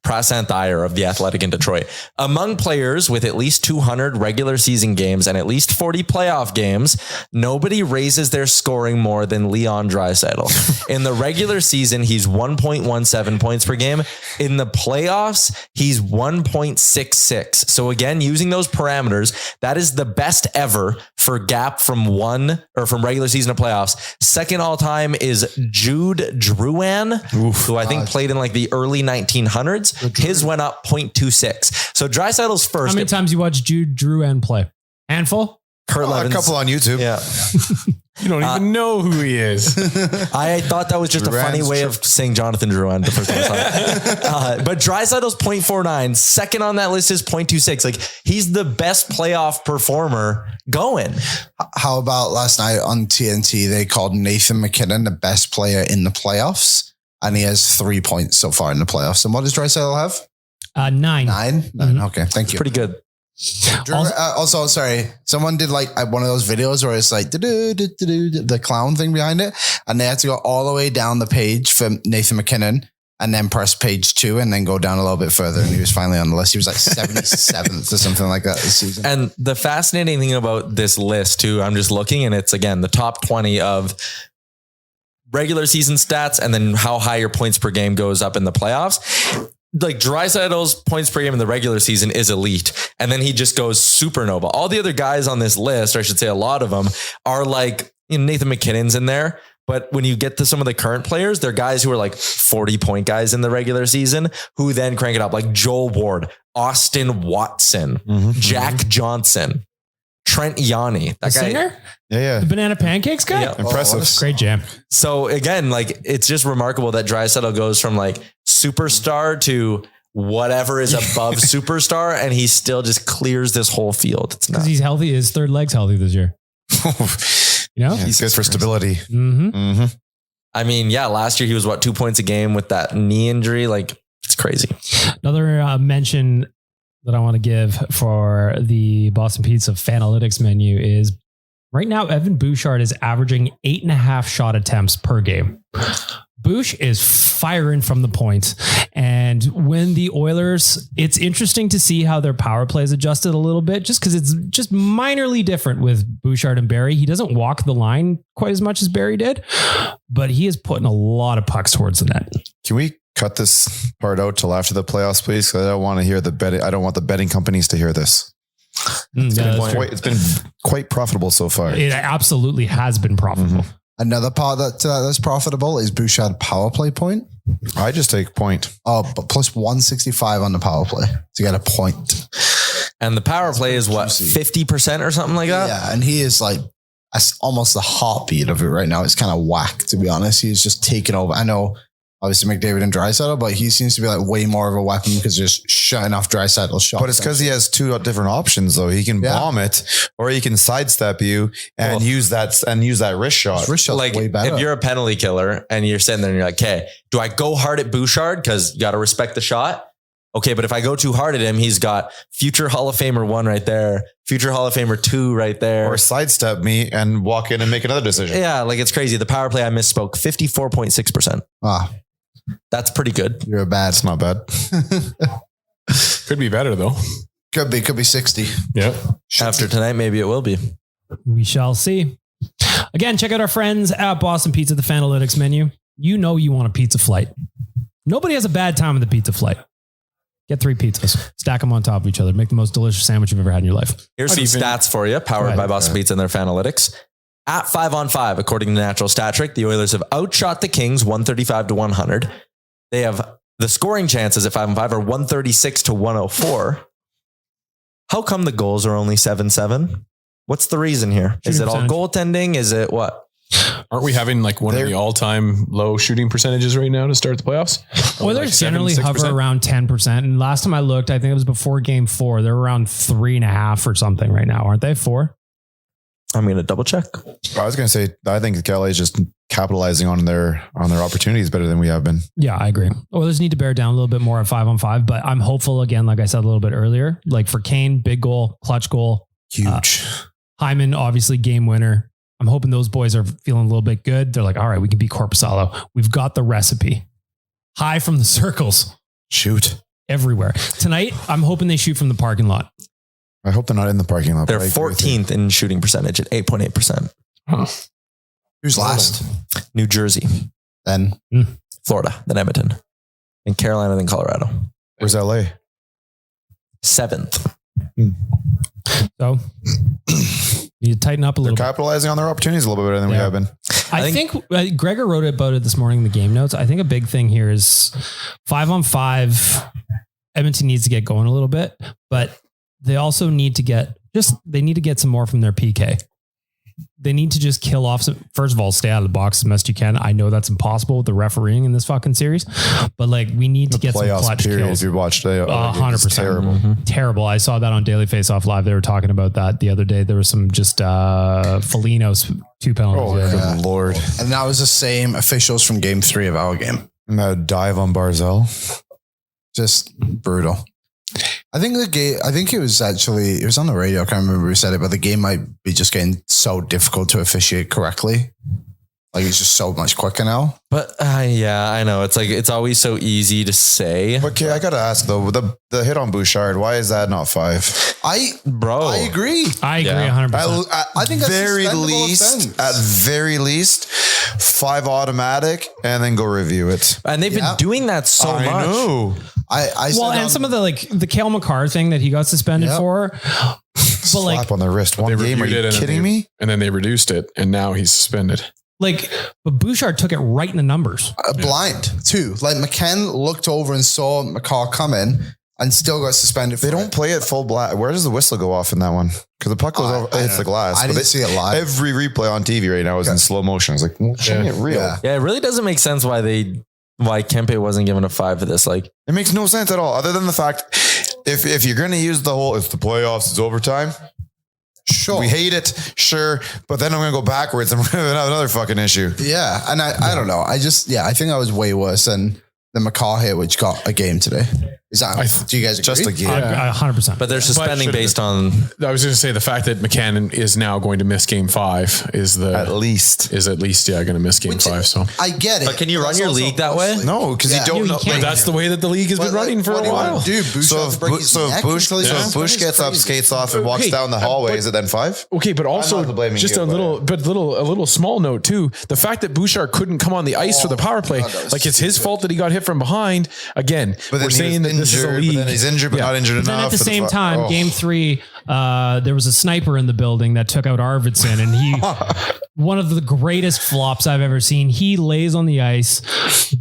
Prasant Iyer of The Athletic in Detroit. Among players with at least 200 regular season games and at least 40 playoff games, nobody raises their scoring more than Leon Draisaitl. In the regular season, he's 1.17 points per game. In the playoffs, he's 1.66. So again, using those parameters, that is the best ever for gap from regular season to playoffs. Second all time is Jude Drouin, who I think played in like the early 1900s. His went up 0.26. So Draisaitl's first. How many times you watch Jude Drouin play? Handful? A couple on YouTube. Yeah. You don't even know who he is. I thought that was just a funny way of saying Jonathan Drouin the first time I saw it. But Draisaitl's 0.49. Second on that list is 0.26. Like, he's the best playoff performer going. How about last night on TNT, they called Nathan McKinnon the best player in the playoffs, and he has 3 points so far in the playoffs. And what does Draisaitl have? 9. 9? Mm-hmm. Okay, thank you. Pretty good. Also, sorry, someone did like one of those videos where it's like the clown thing behind it, and they had to go all the way down the page for Nathan McKinnon and then press page 2 and then go down a little bit further, and he was finally on the list. He was like 77th or something like that this season. And the fascinating thing about this list too, I'm just looking, and it's again the top 20 of regular season stats and then how high your points per game goes up in the playoffs. Like Draisaitl's points per game in the regular season is elite. And then he just goes supernova. All the other guys on this list, or I should say a lot of them, are like, Nathan McKinnon's in there. But when you get to some of the current players, they're guys who are like 40 point guys in the regular season who then crank it up, like Joel Ward, Austin Watson, Jack Johnson, Trent Yanni. That guy. Singer? Yeah. The Banana Pancakes guy? Yeah. Impressive. Great jam. So again, like, it's just remarkable that Draisaitl goes from like superstar to whatever is above superstar, and he still just clears this whole field. It's because he's healthy. His third leg's healthy this year. He's good for stability. I mean, last year he was 2 points a game with that knee injury. Like, it's crazy. Another mention that I want to give for the Boston Pizza Fanalytics menu is right now, Evan Bouchard is averaging 8.5 shot attempts per game. Bouch is firing from the point. And when the Oilers, it's interesting to see how their power play is adjusted a little bit, just because it's just minorly different with Bouchard and Barry. He doesn't walk the line quite as much as Barry did, but he is putting a lot of pucks towards the net. Can we cut this part out till after the playoffs, please? Because I don't want to hear the betting. I don't want the betting companies to hear this. It's been quite profitable so far. It absolutely has been profitable. Mm-hmm. Another part that's profitable is Bouchard power play point. I just take point. Oh, but plus 165 on the power play to get a point. And the power play is what, 50% or something like that? Yeah, and he is like almost the heartbeat of it right now. It's kind of whack, to be honest. He's just taking over. I know, obviously, McDavid and Draisaitl, but he seems to be like way more of a weapon because just shutting off Draisaitl's shot. But it's because he has two different options, though. He can bomb it, or he can sidestep you and use that wrist shot. His wrist shot's Like way better. if you're a penalty killer and you're sitting there and you're like, okay, do I go hard at Bouchard? Because you got to respect the shot. Okay, but if I go too hard at him, he's got future Hall of Famer 1 right there, future Hall of Famer 2 right there. Or sidestep me and walk in and make another decision. Yeah, like it's crazy. The power play, I misspoke, 54.6%. That's pretty good. You're a bad. It's not bad. Could be better though. Could be 60. Yeah. After tonight, maybe it will be. We shall see. Again, check out our friends at Boston Pizza, the Fanalytics menu. You know you want a pizza flight. Nobody has a bad time with the pizza flight. Get 3 pizzas, stack them on top of each other, make the most delicious sandwich you've ever had in your life. Here's some stats for you, powered by Boston Pizza and their Fanalytics. At 5-on-5, according to the Natural Stat Trick, the Oilers have outshot the Kings 135-100. They have the scoring chances at 5-on-5 are 136-104. How come the goals are only 7-7? What's the reason here? Is it all goaltending? Is it what? Aren't we having like one of the all-time low shooting percentages right now to start the playoffs? Oilers like generally 6%? hover around 10%. And last time I looked, I think it was before game 4. They're around 3.5 or something right now, aren't they? 4? I'm going to double check. I was going to say, I think Kelly is just capitalizing on their opportunities better than we have been. Yeah, I agree. Oilers need to bear down a little bit more at 5-on-5, but I'm hopeful again, like I said a little bit earlier, like for Kane, big goal, clutch goal. Huge. Hyman, obviously game winner. I'm hoping those boys are feeling a little bit good. They're like, all right, we can beat Korpisalo. We've got the recipe. High from the circles. Shoot. Everywhere. Tonight, I'm hoping they shoot from the parking lot. I hope they're not in the parking lot. They're 14th in shooting percentage at 8.8%. Huh. Who's last? New Jersey. Then Florida. Then Edmonton. And Carolina. Then Colorado. Where's LA? 7th. So need to tighten up a little They're capitalizing on their opportunities a little bit better than we have been. I think Gregor wrote about it this morning in the game notes. I think a big thing here is 5-on-5. Edmonton needs to get going a little bit, but they also need to get some more from their PK. They need to just kill off first of all, stay out of the box as best you can. I know that's impossible with the refereeing in this fucking series, but like we need to get some clutch kills. If you watched it, 100%. Terrible. Mm-hmm. Terrible. I saw that on Daily Faceoff Live. They were talking about that the other day. There was some just Felino's 2 penalties. Oh, good Lord. And that was the same officials from game 3 of our game. And that dive on Barzell. Just brutal. I think it was on the radio. I can't remember who said it, but the game might be just getting so difficult to officiate correctly. Like it's just so much quicker now. But yeah, I know. It's like, it's always so easy to say. But okay, I got to ask though, the hit on Bouchard, why is that not 5? I agree. I agree 100%. I think that's at very least 5 automatic and then go review it. And they've been doing that so much. I know. And some of the Cale Makar thing that he got suspended for. But like, slap on the wrist. One game, are you kidding me? And then they reduced it, and now he's suspended. Like, but Bouchard took it right in the numbers. Blind too. Like McKenn looked over and saw McCall come in and still got suspended. They don't play it full blast. Where does the whistle go off in that one? Because the puck goes over, hits the glass. I didn't see it live. Every replay on TV right now is in slow motion. It's like, showing it real. Yeah, it really doesn't make sense why Kempe wasn't given a 5 for this. Like, it makes no sense at all. Other than the fact, if you're going to use the whole, it's the playoffs, it's overtime. Sure. We hate it. Sure. But then I'm going to go backwards and we're going to have another fucking issue. Yeah. And I don't know. I think that was way worse than the McCaw hit, which got a game today. Is that? Do you guys agree? Just a game. 100%. But they're suspending based on. I was going to say the fact that McCann is now going to miss game 5 is at least going to miss game 5. So I get it. But can you run your league that way? No, because you don't know. But that's the way that the league has been running for a while. So if Bush gets up, skates off, and walks down the hallway, is it then 5? Okay, but also just a little small note too. The fact that Bouchard couldn't come on the ice for the power play, like it's his fault that he got hit from behind. Again, we're saying that this is a league. But then he's injured, but not injured enough. Then at the same time, game 3, there was a sniper in the building that took out Arvidsson, and he, one of the greatest flops I've ever seen. He lays on the ice,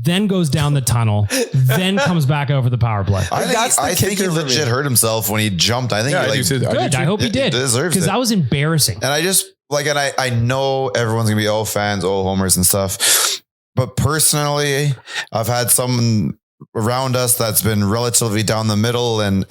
then goes down the tunnel, then comes back over the power play. I think he legit hurt himself when he jumped. I think I hope he did, because that was embarrassing. And I just I know everyone's gonna be fans, homers and stuff, but personally, I've had someone around us that's been relatively down the middle and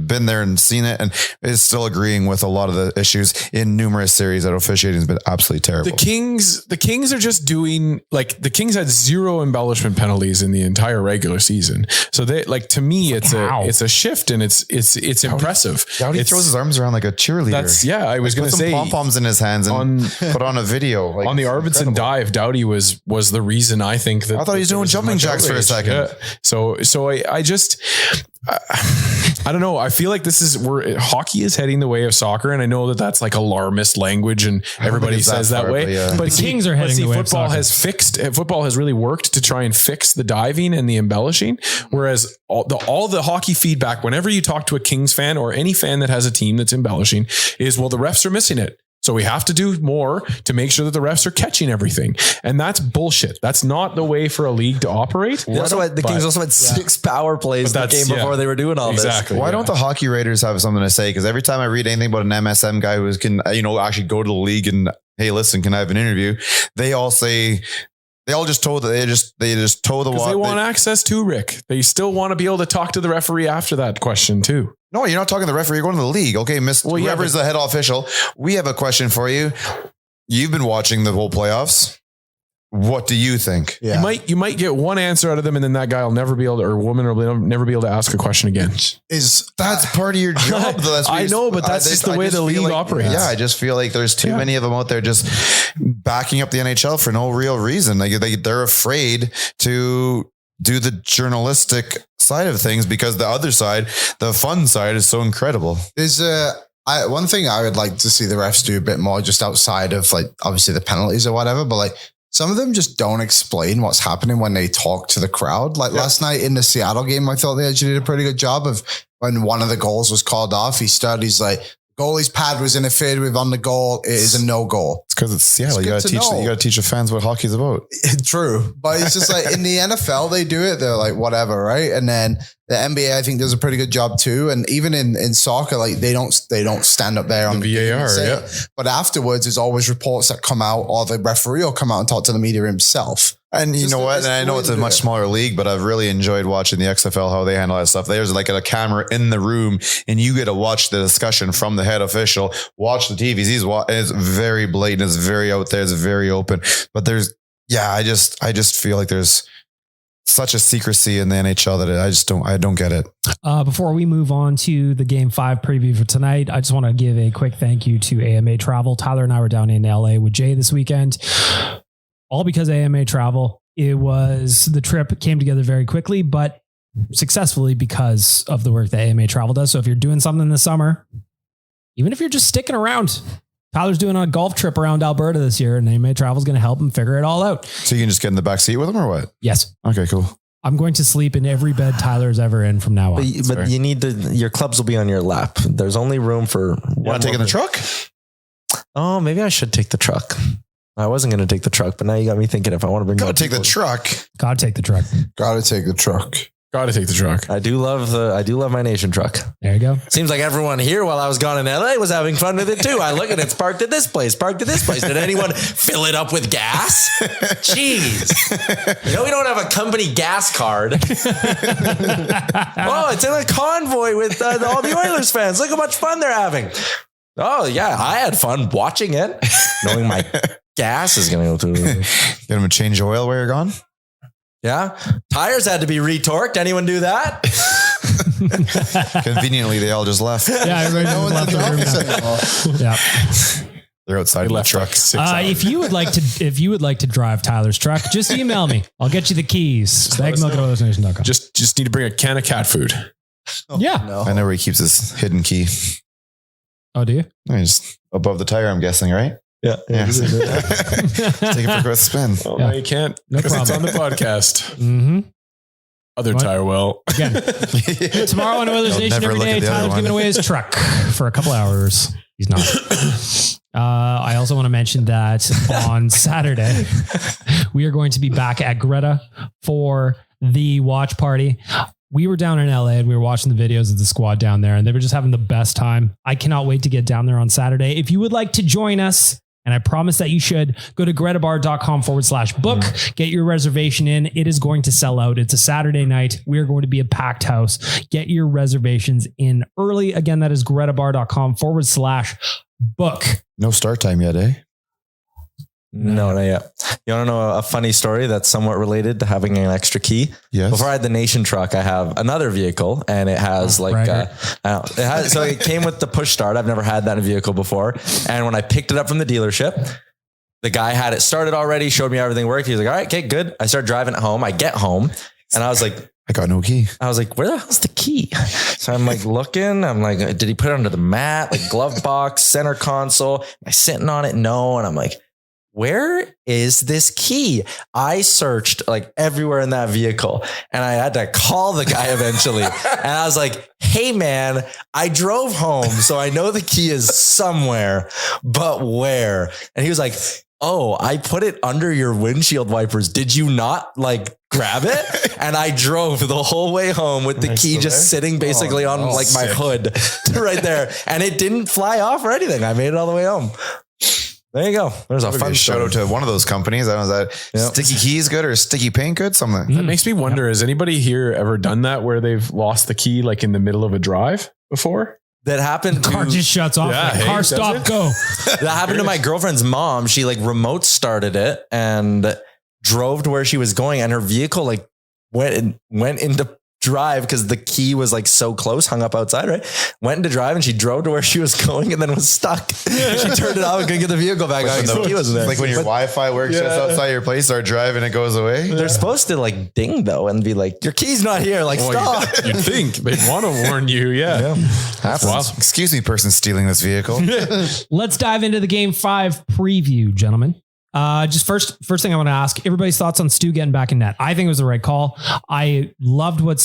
been there and seen it and is still agreeing with a lot of the issues in numerous series that officiating has been absolutely terrible. The Kings are just doing the Kings had 0 embellishment penalties in the entire regular season. So they to me it's a shift and it's impressive. He throws his arms around like a cheerleader. I was going to say pom-poms in his hands and put on a video on the Arvidsson dive. Doughty was the reason I think that I thought he was doing jumping jacks for a second. Yeah. So I just I don't know. I feel like this is where hockey is heading the way of soccer, and I know that that's alarmist language, and everybody says that way. But the Kings are heading the way of soccer. Football has really worked to try and fix the diving and the embellishing. Whereas all the hockey feedback, whenever you talk to a Kings fan or any fan that has a team that's embellishing, is the refs are missing it. So we have to do more to make sure that the refs are catching everything. And that's bullshit. That's not the way for a league to operate. The Kings also had 6 power plays the game before they were doing all this. Why don't the hockey Raiders have something to say? Because every time I read anything about an MSM guy who can, actually go to the league and, hey, listen, can I have an interview? They all say... They all just toe the water. They want access to Rick. They still want to be able to talk to the referee after that question too. No, you're not talking to the referee. You're going to the league. Okay, whoever's the head official. We have a question for you. You've been watching the whole playoffs. What do you think? Yeah. You might get one answer out of them, and then that guy will never be able to, or woman will never be able to ask a question again. That's part of your job, though. I know, but that's just the way the league operates. Yeah, I just feel like there's too many of them out there just backing up the NHL for no real reason. They're afraid to do the journalistic side of things because the other side, the fun side, is so incredible. There's one thing I would like to see the refs do a bit more, just outside of obviously the penalties or whatever, but some of them just don't explain what's happening when they talk to the crowd. Last night in the Seattle game, I thought they actually did a pretty good job of when one of the goals was called off. He's like, goalie's pad was interfered with on the goal. It is a no goal. It's because it's Seattle. You got to teach the fans what hockey's about. True. But it's just in the NFL, they do it. They're like, whatever. Right. And then the NBA, I think, does a pretty good job too. And even in soccer, they don't stand up there on the VAR. Yeah. But afterwards, there's always reports that come out, or the referee will come out and talk to the media himself. And you know what? And I know it's a much smaller league, but I've really enjoyed watching the XFL, how they handle that stuff. There's a camera in the room and you get to watch the discussion from the head official, watch the TVs. It's very blatant. It's very out there. It's very open, but I just feel like there's such a secrecy in the NHL that I don't get it. Before we move on to the Game 5 preview for tonight, I just want to give a quick thank you to AMA Travel. Tyler and I were down in LA with Jay this weekend. All because of AMA Travel. The trip came together very quickly, but successfully because of the work that AMA Travel does. So if you're doing something this summer, even if you're just sticking around, Tyler's doing a golf trip around Alberta this year, and AMA Travel is going to help him figure it all out. So you can just get in the back seat with him or what? Yes. Okay, cool. I'm going to sleep in every bed Tyler's ever in from now on. But you need your clubs will be on your lap. There's only room for one. Not taking the truck? Oh, maybe I should take the truck. I wasn't going to take the truck, but now you got me thinking if I want to bring. Gotta take the truck. Gotta take the truck. Gotta take the truck. Gotta take the truck. I do love my nation truck. There you go. Seems like everyone here while I was gone in LA was having fun with it too. I look at it, it's parked at this place, parked at this place. Did anyone fill it up with gas? Jeez. We don't have a company gas card. Oh, it's in a convoy with all the Oilers fans. Look how much fun they're having. Oh yeah, I had fun watching it, knowing my gas is going to go to. Get him a change oil while you're gone? Yeah. Tires had to be retorqued. Anyone do that? Conveniently, they all just left. Yeah, everybody No one's in the office anymore. Yeah. They're outside of the truck. If you would like to drive Tyler's truck, just email me. I'll get you the keys. Bagmilk@oilersnation.com. Just need to bring a can of cat food. Yeah. No. I know where he keeps his hidden key. Oh, do you? He's above the tire, I'm guessing, right? Yeah. Yeah. Take it for a spin. Oh, Yeah. no, you can't. No Because it's on problem. the podcast. Mm-hmm. Other What? tire well. Again, tomorrow on Oilers I'll Nation never every look day, at the other Tyler's one. giving away his truck for a couple hours. He's not. I also want to mention that on Saturday, we are going to be back at Greta for the watch party. We were down in LA and we were watching the videos of the squad down there and they were just having the best time. I cannot wait to get down there on Saturday. If you would like to join us, and I promise that you should, go to gretabar.com/book, get your reservation in. It is going to sell out. It's a Saturday night. We are going to be a packed house. Get your reservations in early. Again, that is gretabar.com/book. No start time yet, eh? No, not yet. You want to know a funny story that's somewhat related to having an extra key? Yes. Before I had the Nation truck, I have another vehicle and it has so it came with the push start. I've never had that in a vehicle before. And when I picked it up from the dealership, the guy had it started already, showed me everything worked. He was like, all right, okay, good. I start driving it home. I get home and I was like, I got no key. where the hell's the key? So I'm like looking, I'm like, did he put it under the mat? Like glove box, center console? Am I sitting on it? No. And I'm like, where is this key? I searched like everywhere in that vehicle and I had to call the guy eventually. And I was like, hey man, I drove home. So I know the key is somewhere, but where? And he was like, oh, I put it under your windshield wipers. Did you not like grab it? And I drove the whole way home with the key just sitting basically on like my hood right there. And it didn't fly off or anything. I made it all the way home. There you go. There's a fun shout out to one of those companies. I don't know, is that sticky keys good or sticky paint good? Something. That makes me wonder, has anybody here ever done that where they've lost the key like in the middle of a drive before? That happened Car just shuts off. Yeah, hey, Car does stop, it? go. That happened to my girlfriend's mom. She like remote started it and drove to where she was going and her vehicle like went into drive because the key was like so close, hung up outside, right? Went into drive and she drove to where she was going and then was stuck. She turned it off and couldn't get the vehicle back on. The key wasn't there. Like when your Wi-Fi works just outside your place, start driving, it goes away. They're supposed to like ding though and be like, your key's not here. Like, Well, stop. you'd think they'd want to warn you. Yeah. Happens. Wow. Excuse me, person stealing this vehicle. Let's dive into the Game 5 preview, gentlemen. Just first thing I want to ask everybody's thoughts on Stu getting back in net. I think it was the right call. I loved what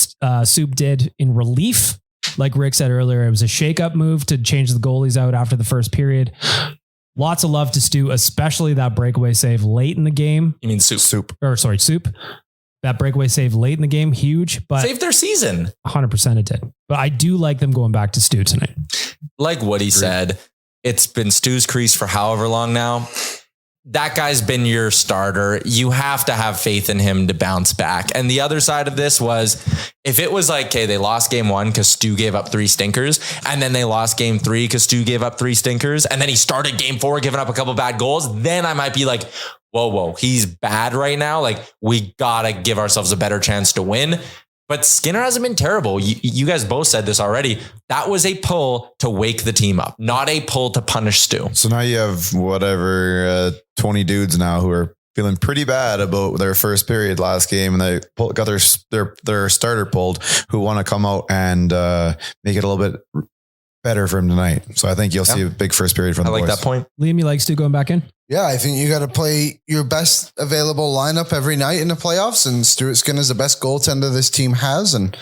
Soup did in relief. Like Rick said earlier, it was a shake-up move to change the goalies out after the first period. Lots of love to Stu, especially that breakaway save late in the game. You mean Soup? Soup. That breakaway save late in the game, huge, but Saved their season. 100% it did. But I do like them going back to Stu tonight. Like Woody said, it's been Stu's crease for however long now. That guy's been your starter. You have to have faith in him to bounce back. And the other side of this was, if it was like, okay, they lost game 1 because Stu gave up 3 stinkers, and then they lost game 3 because Stu gave up 3 stinkers, and then he started game 4 giving up a couple bad goals, then I might be like, whoa, he's bad right now. Like, we gotta give ourselves a better chance to win. But Skinner hasn't been terrible. You guys both said this already. That was a pull to wake the team up, not a pull to punish Stu. So now you have 20 dudes now who are feeling pretty bad about their first period last game, and they got their starter pulled, who want to come out and make it a little bit better for him tonight. So I think you'll see a big first period from the boys. I like that point. Liam, you like Stu going back in? Yeah, I think you got to play your best available lineup every night in the playoffs, and Stuart Skinner's the best goaltender this team has, and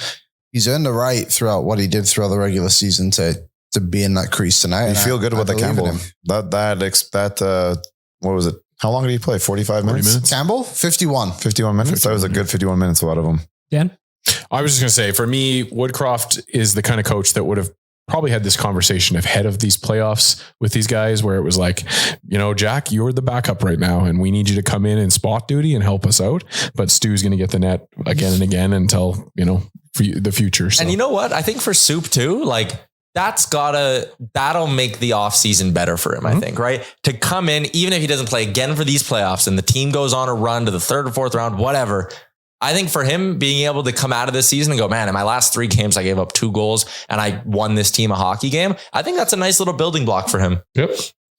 he's earned the right throughout what he did throughout the regular season to be in that crease tonight. You feel good with the Campbell. That what was it? How long did he play? 45 minutes? Campbell, 51 minutes. That was a good 51 minutes, a lot of them. Dan? I was just going to say, for me, Woodcroft is the kind of coach that would have probably had this conversation ahead of these playoffs with these guys, where it was like, Jack, you're the backup right now, and we need you to come in spot duty and help us out. But Stu's going to get the net again and again until, for the future. So. And you know what? I think for Soup too, like that'll make the offseason better for him, I think, right? To come in, even if he doesn't play again for these playoffs and the team goes on a run to the 3rd or 4th round, whatever, I think for him being able to come out of this season and go, man, in my last 3 games, I gave up 2 goals and I won this team a hockey game. I think that's a nice little building block for him. Yep.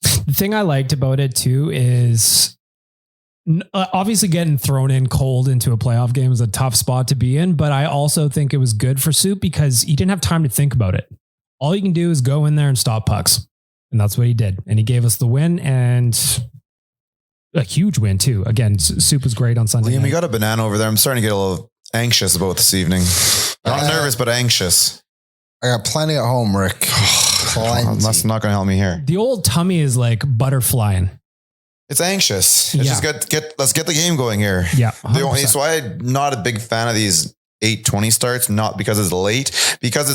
The thing I liked about it too is obviously getting thrown in cold into a playoff game is a tough spot to be in, but I also think it was good for Soup because he didn't have time to think about it. All you can do is go in there and stop pucks. And that's what he did. And he gave us the win and a huge win too. Again, Soup was great on Sunday Liam, night. you got a banana over there. I'm starting to get a little anxious about this evening. Not nervous, but anxious. I got plenty at home, Rick. That's not going to help me here. The old tummy is like butterflying. It's anxious. It's just let's get the game going here. Yeah. So I'm not a big fan of these 8:20 starts, not because it's late, because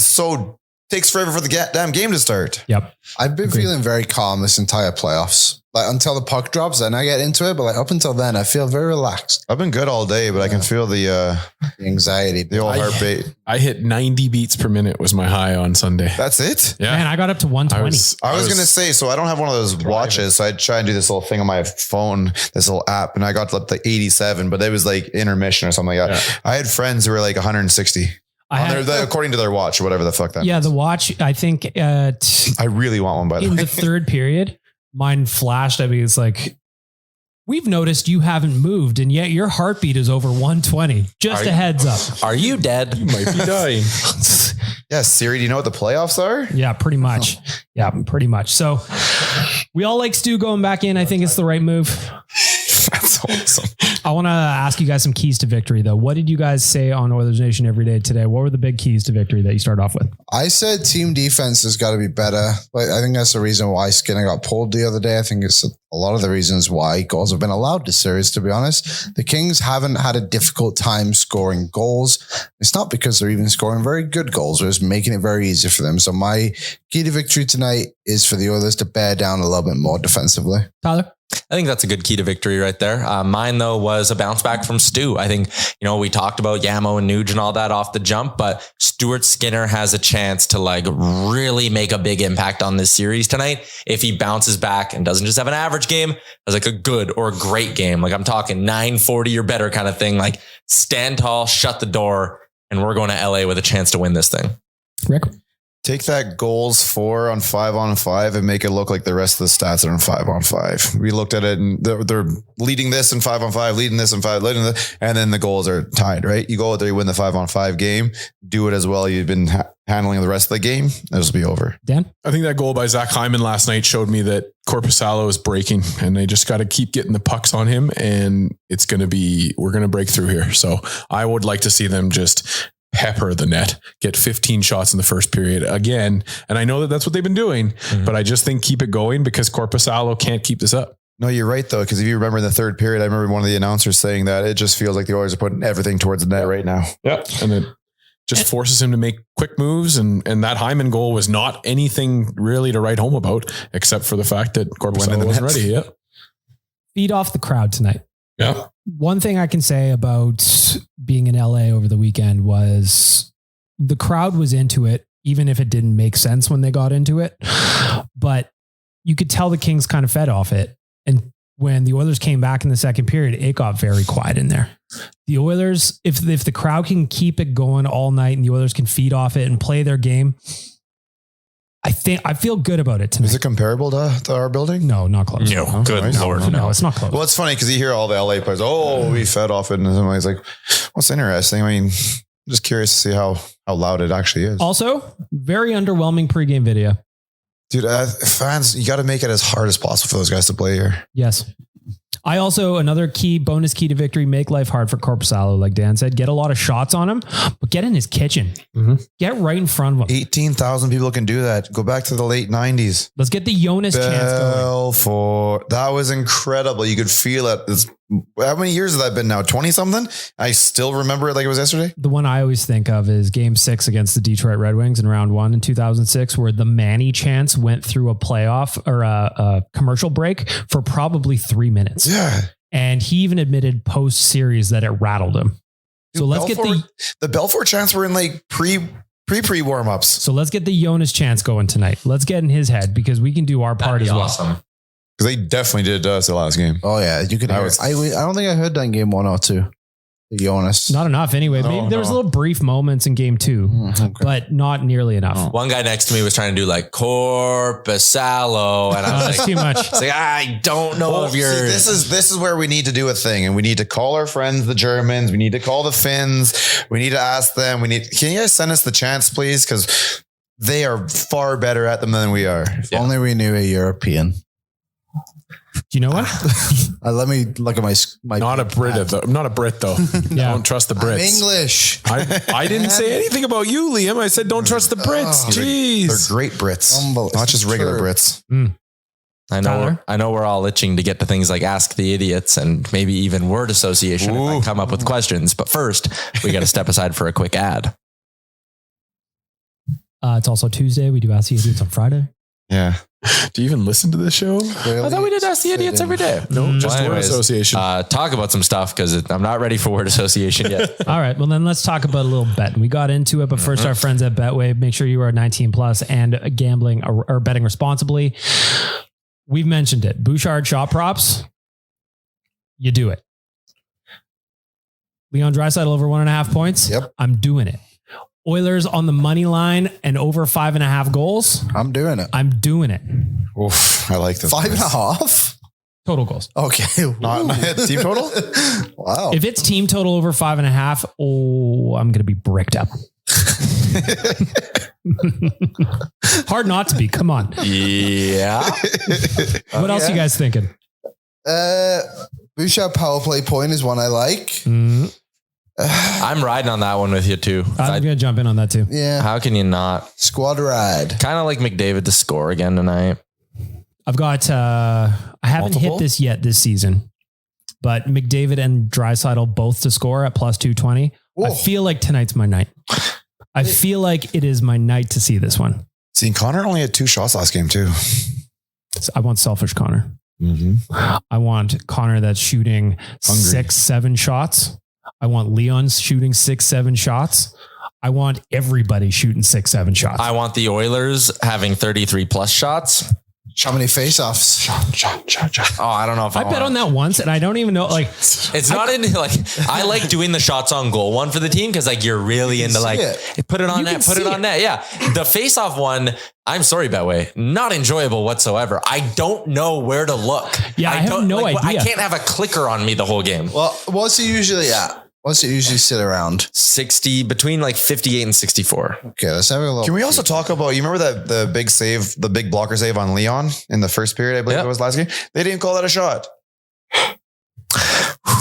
takes forever for the damn game to start. Yep. I've been feeling very calm this entire playoffs. Like until the puck drops, then I get into it. But like up until then, I feel very relaxed. I've been good all day, but I can feel the anxiety, the old heartbeat. I hit 90 beats per minute was my high on Sunday. That's it? Yeah. Man, I got up to 120. I was going to say, so I don't have one of those watches. So I try and do this little thing on my phone, this little app, and I got up to 87, but it was like intermission or something like that. Yeah. I had friends who were like 160. According to their watch or whatever the fuck that means. The watch, I think I really want one, by the way. In the third period, mine flashed at me. It's like, we've noticed you haven't moved and yet your heartbeat is over 120. Just a heads up. Are you dead? You might be dying. Yeah, Siri, do you know what the playoffs are? Yeah, pretty much. Yeah, pretty much. So we all like Stu going back in. I think it's the right move. That's awesome. I want to ask you guys some keys to victory, though. What did you guys say on Oilers Nation Every Day today? What were the big keys to victory that you started off with? I said team defense has got to be better. Like, I think that's the reason why Skinner got pulled the other day. I think it's a lot of the reasons why goals have been allowed this series, to be honest. The Kings haven't had a difficult time scoring goals. It's not because they're even scoring very good goals. We're just making it very easy for them. So my key to victory tonight is for the Oilers to bear down a little bit more defensively. Tyler? I think that's a good key to victory right there. Mine, though, was a bounce back from Stu. I think, we talked about Yamo and Nugent and all that off the jump, but Stuart Skinner has a chance to really make a big impact on this series tonight if he bounces back and doesn't just have an average game, has a good or a great game. I'm talking 940 or better kind of thing. Stand tall, shut the door, and we're going to LA with a chance to win this thing. Rick? Take that goals 4 on 5-on-5 and make it look like the rest of the stats are on 5-on-5. We looked at it and they're leading this in 5-on-5, leading this in 5, leading this, and then the goals are tied, right? You go out there, you win the 5-on-5 game, do it as well. You've been handling the rest of the game. This will be over. Dan? I think that goal by Zach Hyman last night showed me that Korpisalo is breaking and they just got to keep getting the pucks on him and we're going to break through here. So I would like to see them just pepper the net, get 15 shots in the first period again. And I know that that's what they've been doing, but I just think keep it going because Korpisalo can't keep this up. No, you're right though. Cause if you remember in the third period, I remember one of the announcers saying that it just feels like the Oilers are putting everything towards the net right now. Yeah. And it just forces him to make quick moves. And that Hyman goal was not anything really to write home about, except for the fact that Korpisalo wasn't ready. Yeah. Feed off the crowd tonight. Yeah. One thing I can say about being in LA over the weekend was the crowd was into it, even if it didn't make sense when they got into it. But you could tell the Kings kind of fed off it. And when the Oilers came back in the second period, it got very quiet in there. The Oilers, if the crowd can keep it going all night and the Oilers can feed off it and play their game, I feel good about it tonight. Is it comparable to our building? No, not close. No, good Lord. No, it's not close. Well, it's funny because you hear all the LA players, we fed off it. And somebody's like, what's interesting? I mean, I'm just curious to see how loud it actually is. Also, very underwhelming pregame video. Dude, fans, you got to make it as hard as possible for those guys to play here. Yes. I also, another bonus key to victory, make life hard for Korpisalo, like Dan said. Get a lot of shots on him, but get in his kitchen. Mm-hmm. Get right in front of him. 18,000 people can do that. Go back to the late 90s. Let's get the Jonas chance going. That was incredible. You could feel it. How many years has that been now? 20 something? I still remember it like it was yesterday. The one I always think of is Game 6 against the Detroit Red Wings in round 1 in 2006, where the Manny chance went through a playoff or a commercial break for probably 3 minutes. Yeah. And he even admitted post series that it rattled him. So let's get the Belfort chance were in like pre warm ups. So let's get the Jonas chance going tonight. Let's get in his head because we can do our part as well. Awesome. Because they definitely did us the last game. Oh yeah, you could. I don't think I heard that in game 1 or 2. Jonas. Not enough anyway. Maybe there was little brief moments in game 2, but not nearly enough. One guy next to me was trying to do like Corpusalo, and I was That's like, too much. it's like, I don't know if you're. This is where we need to do a thing, and we need to call our friends, the Germans. We need to call the Finns. We need to ask them. Can you guys send us the chants, please? Because they are far better at them than we are. If only we knew a European. Do you know what? Let me look at my Not a Brit though. I'm not a Brit though. Yeah. Don't trust the Brits. I'm English. I didn't say anything about you, Liam. I said don't trust the Brits. Jeez. They're great Brits, not just regular Brits. I know we're all itching to get to things like Ask the Idiots and maybe even word association if I come up with questions. But first, we got to step aside for a quick ad. It's also Tuesday. We do Ask the Idiots on Friday. Yeah. Do you even listen to the show? I thought we did Ask the Idiots every day. No, just word association. Talk about some stuff because I'm not ready for word association yet. All right. Well, then let's talk about a little bet. We got into it, but first, our friends at Betway, make sure you are 19 plus and gambling or betting responsibly. We've mentioned it. Bouchard shot props. You do it. Leon Draisaitl over 1.5 points. Yep. I'm doing it. Oilers on the money line and over 5.5 goals. I'm doing it. I'm doing it. Oof, I like this. 5.5? Total goals. Okay. Not team total? Wow. If it's team total over 5.5, I'm going to be bricked up. Hard not to be. Come on. Yeah. What else are you guys thinking? Bouchard power play point is one I like. I'm riding on that one with you too. I'm going to jump in on that too. Yeah. How can you not? Squad ride. Kind of like McDavid to score again tonight. I've got, I haven't hit this yet this season, but McDavid and Draisaitl both to score at plus 220. Whoa. I feel like tonight's my night. I feel like it is my night to see this one. See, Connor only had 2 shots last game too. So I want selfish Connor. I want Connor that's shooting 6-7 shots. I want Leon shooting 6-7 shots. I want everybody shooting 6-7 shots. I want the Oilers having 33 plus shots. How many face-offs? Oh, I don't know if I bet on that once, and I don't even know. Like, it's not in like I like doing the shots on goal one for the team because like you're really into like put it on net, put it on net. Yeah, the face-off one. I'm sorry, Betway, not enjoyable whatsoever. I don't know where to look. Yeah, I have no idea. I can't have a clicker on me the whole game. Well, what's it usually at? What's it usually sit around? 60, between like 58 and 64. Okay, let's have a look. Can we also talk about, you remember that the big save, the big blocker save on Leon in the first period, I believe it was last game? They didn't call that a shot.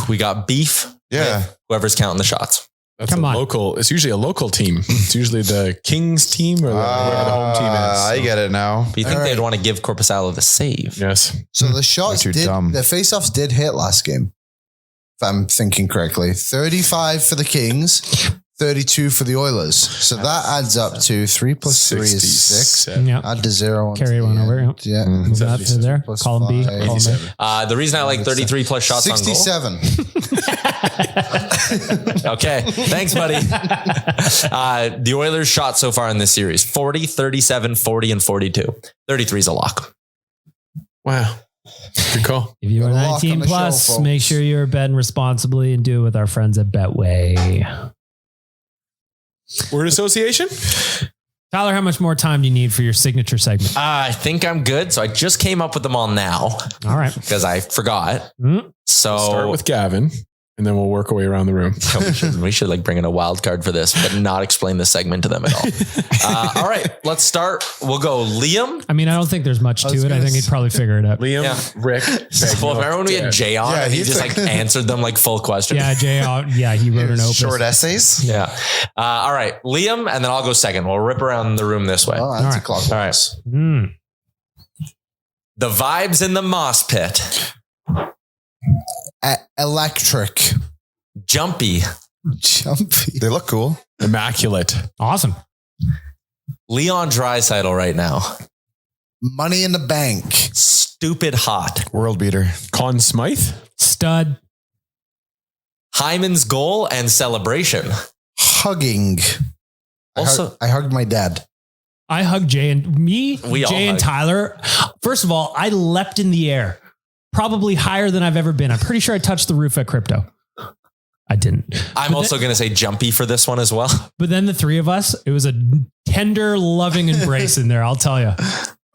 We got beef. Yeah. With whoever's counting the shots. That's local. It's usually a local team. It's usually the Kings team or wherever the home team is. I get it now. But you think they'd want to give Corpusalo the save? Yes. So the shots the face-offs did hit last game. If I'm thinking correctly, 35 for the Kings, 32 for the Oilers. So that adds up to 3 plus 3 is 6. Yeah. Add the 0. Carry one over. Yeah. Move that to there. Column B. Column A. The reason I like 33 plus shots 67. on goal. Okay. Thanks, buddy. The Oilers shot so far in this series, 40, 37, 40, and 42. 33 is a lock. Wow. Good call. If you are 19 plus, make sure you're betting responsibly and do it with our friends at Betway. Word association? Tyler, how much more time do you need for your signature segment? I think I'm good. So I just came up with them all now. All right. Because I forgot. So start with Gavin. And then we'll work our way around the room. We should like bring in a wild card for this, but not explain the segment to them at all. All right, let's start. We'll go Liam. I mean, I don't think there's much to it. I think he'd probably figure it out. Liam, Rick. Well, remember when we had Jay on and he just like answered them like full question? Yeah, Jay. Yeah, he wrote an opus. Short essays. Yeah. All right, Liam, and then I'll go second. We'll rip around the room this way. Oh, that's a clock. All right. The vibes in the moss pit. Electric. Jumpy. Jumpy. They look cool. Immaculate. Awesome. Leon Draisaitl right now. Money in the bank. Stupid hot. World beater. Conn Smythe. Stud. Hyman's goal and celebration. Hugging. Also, I hugged my dad. I hugged Jay and Jay and Tyler. First of all, I leapt in the air. Probably higher than I've ever been. I'm pretty sure I touched the roof at Crypto. I didn't. I'm also going to say jumpy for this one as well. But then the three of us, it was a tender, loving embrace in there. I'll tell you.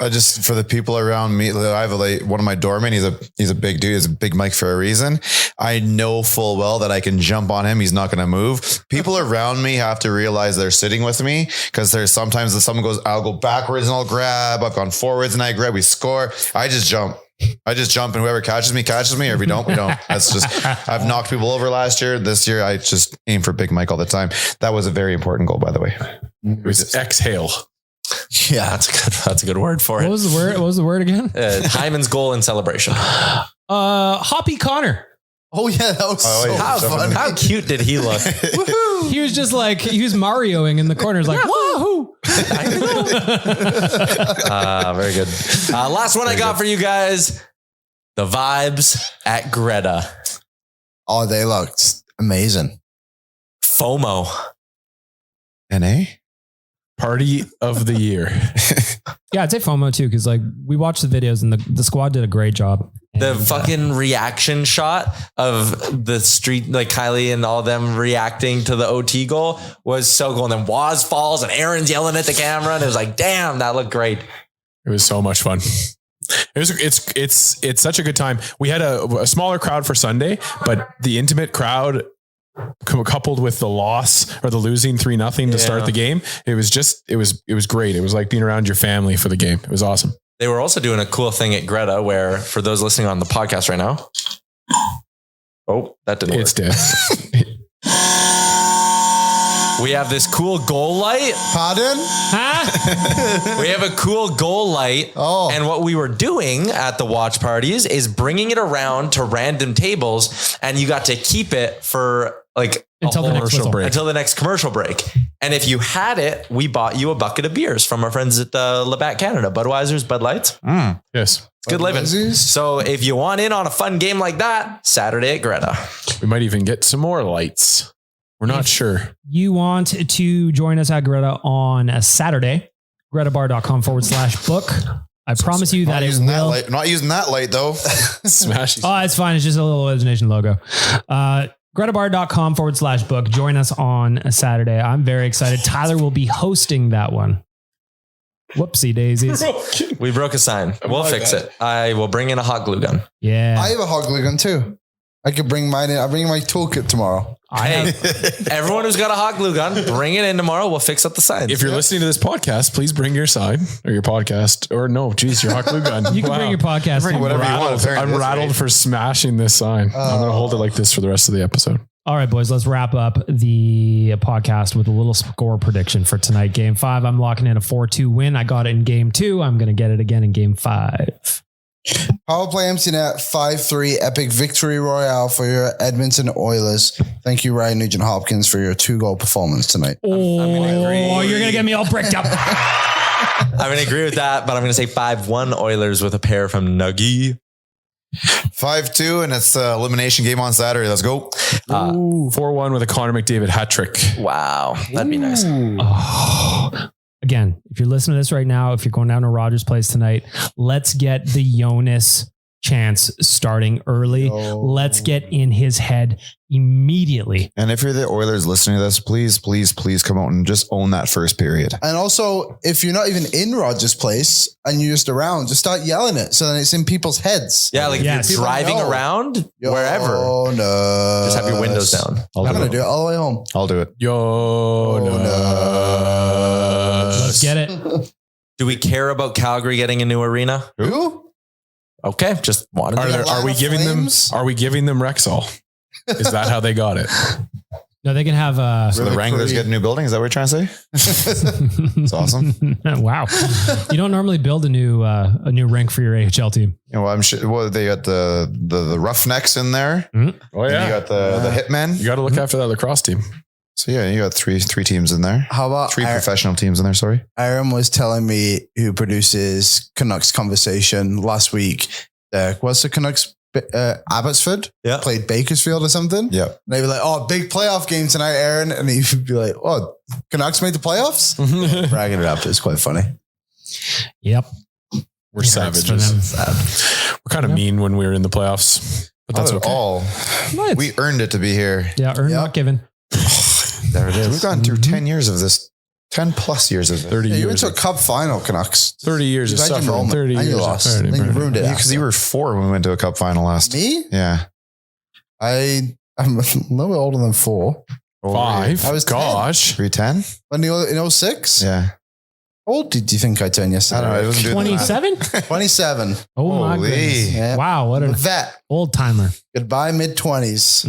I just, for the people around me, I have one of my doormen. He's a big dude. He's a big Mike for a reason. I know full well that I can jump on him. He's not going to move. People around me have to realize they're sitting with me, because there's sometimes that someone goes, I'll go backwards and I'll grab. I've gone forwards and I grab. We score. I just jump. And whoever catches me. Or if we don't, we don't. That's just, I've knocked people over last year. This year, I just aim for Big Mike all the time. That was a very important goal, by the way. It was exhale. Yeah, that's a good word for it. What was the word? What was the word again? Hyman's goal in celebration. Hoppy Connor. Oh yeah, that was so funny. How cute did he look? Woohoo! He was just like, he was Marioing in the corners, like, woohoo! Very good. Last one I got for you guys. The vibes at Greta. Oh, they looked amazing. FOMO. NA? Party of the year. Yeah, I'd say FOMO too, because like we watched the videos and the squad did a great job. The fucking reaction shot of the street, like Kylie and all them reacting to the OT goal was so cool. And then Waz falls and Aaron's yelling at the camera, and it was like, damn, that looked great. It was so much fun. It's such a good time. We had a smaller crowd for Sunday, but the intimate crowd coupled with the loss or the losing 3-0 to start the game, it was great. It was like being around your family for the game. It was awesome. They were also doing a cool thing at Greta where, for those listening on the podcast right now, that didn't work. It's dead. We have this cool goal light. Pardon? Huh? We have a cool goal light. Oh. And what we were doing at the watch parties is bringing it around to random tables, and you got to keep it for like until the next commercial break. And if you had it, we bought you a bucket of beers from our friends at Labatt Canada, Budweiser's, Bud Lights. Yes. It's good living. So if you want in on a fun game like that, Saturday at Greta. We might even get some more lights. We're not sure. You want to join us at Greta on a Saturday, gretabar.com/book. I promise you that it will. I'm not using that light though. Smash. Oh, it's fine. It's just a little Oilersnation logo. gretabar.com/book. Join us on a Saturday. I'm very excited. Tyler will be hosting that one. Whoopsie daisies. We broke a sign. We'll fix it. I will bring in a hot glue gun. Yeah. I have a hot glue gun too. I could bring mine in. I'll bring my toolkit tomorrow. Everyone who's got a hot glue gun, bring it in tomorrow. We'll fix up the signs. If you're listening to this podcast, please bring your sign or your podcast your hot glue gun. You can bring your podcast. Bring whatever you want. I'm rattled for smashing this sign. I'm going to hold it like this for the rest of the episode. All right, boys, let's wrap up the podcast with a little score prediction for tonight. Game 5, I'm locking in a 4-2 win. I got it in game 2. I'm going to get it again in game 5. Power play empty net 5-3 epic victory royale for your Edmonton Oilers. Thank you, Ryan Nugent-Hopkins, for your 2-goal performance tonight. Oh, you're going to get me all bricked up. I'm going to agree with that, but I'm going to say 5-1 Oilers with a pair from Nuggy. 5-2, and it's the elimination game on Saturday. Let's go. 4-1 with a Connor McDavid hat trick. Wow. That'd be nice. Oh. Again, if you're listening to this right now, if you're going down to Rogers Place tonight, let's get the Jonas chance starting early. Let's get in his head immediately. And if you're the Oilers listening to this, please come out and just own that first period. And also, if you're not even in Rogers Place and you're just around, just start yelling it so then it's in people's heads. Yeah, like if you're driving around wherever. Oh no! Just have your windows down. I'm gonna do it all the way home. I'll do it. Let's get it. Do we care about Calgary getting a new arena? Who? Okay, just wanted to. Are we giving them Rexall? Is that how they got it? No, they can have so the Wranglers get a new building. Is that what you're trying to say? It's awesome. Wow. You don't normally build a new rink for your AHL team. You know, I'm sure. Well, they got the Roughnecks in there. Mm-hmm. Oh yeah. And you got the Hitmen. You got to look after that lacrosse team. So yeah, you got three teams in there. How about 3 professional teams in there? Sorry. Aaron was telling me, who produces Canucks Conversation last week. What's the Canucks? Abbotsford played Bakersfield or something. Yeah. And they were like, "Oh, big playoff game tonight, Aaron." And he'd be like, "Oh, Canucks made the playoffs?" Bragging it up. It's quite funny. Yep. We're savages. We're kind of mean when we were in the playoffs. but that's Not at okay. all. Nice. We earned it to be here. Yeah, earned, not given. There it is. We've gone through 10 years of this. 10 plus years of this. 30 You went years. to a cup final, Canucks. 30 years of Imagine suffering. Roman. 30 And years you of lost. pain. Then you ruined it. Because you were 4 when we went to a cup final last. Me? Yeah. I'm a little older than 4. 5. I was 10. Gosh. 310? When you in 06? Yeah. How old did you think I turned yesterday? I don't know. It wasn't doing the math. 27? 27. Oh my Holy. goodness. Yeah. Wow, what I'm a an vet. old timer. Goodbye, mid-20s.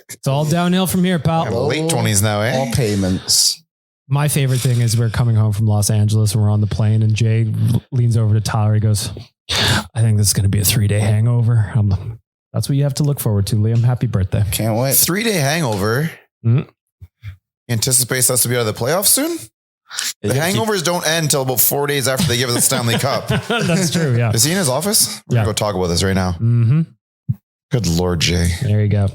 It's all downhill from here, I'm pal. late 20s now, eh? All payments. My favorite thing is we're coming home from Los Angeles and we're on the plane and Jay leans over to Tyler. He goes, I think this is going to be a 3-day hangover. That's what you have to look forward to, Liam. Happy birthday. Can't wait. 3-day hangover. Anticipates us to be out of the playoffs soon? The hangovers don't end until about 4 days after they give us the Stanley Cup. That's true, yeah. Is he in his office? We're Yeah. going to go talk about this right now. Mm-hmm. Good Lord, Jay. There you go.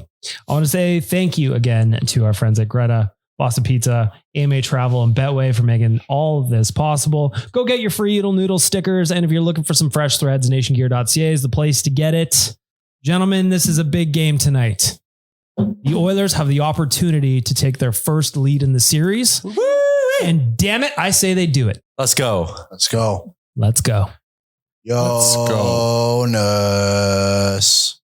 I want to say thank you again to our friends at Greta, Boston Pizza, AMA Travel, and Betway for making all of this possible. Go get your free Oodle Noodle stickers. And if you're looking for some fresh threads, nationgear.ca is the place to get it. Gentlemen, this is a big game tonight. The Oilers have the opportunity to take their first lead in the series. And damn it, I say they do it. Let's go. Let's go. Let's go. Jonas.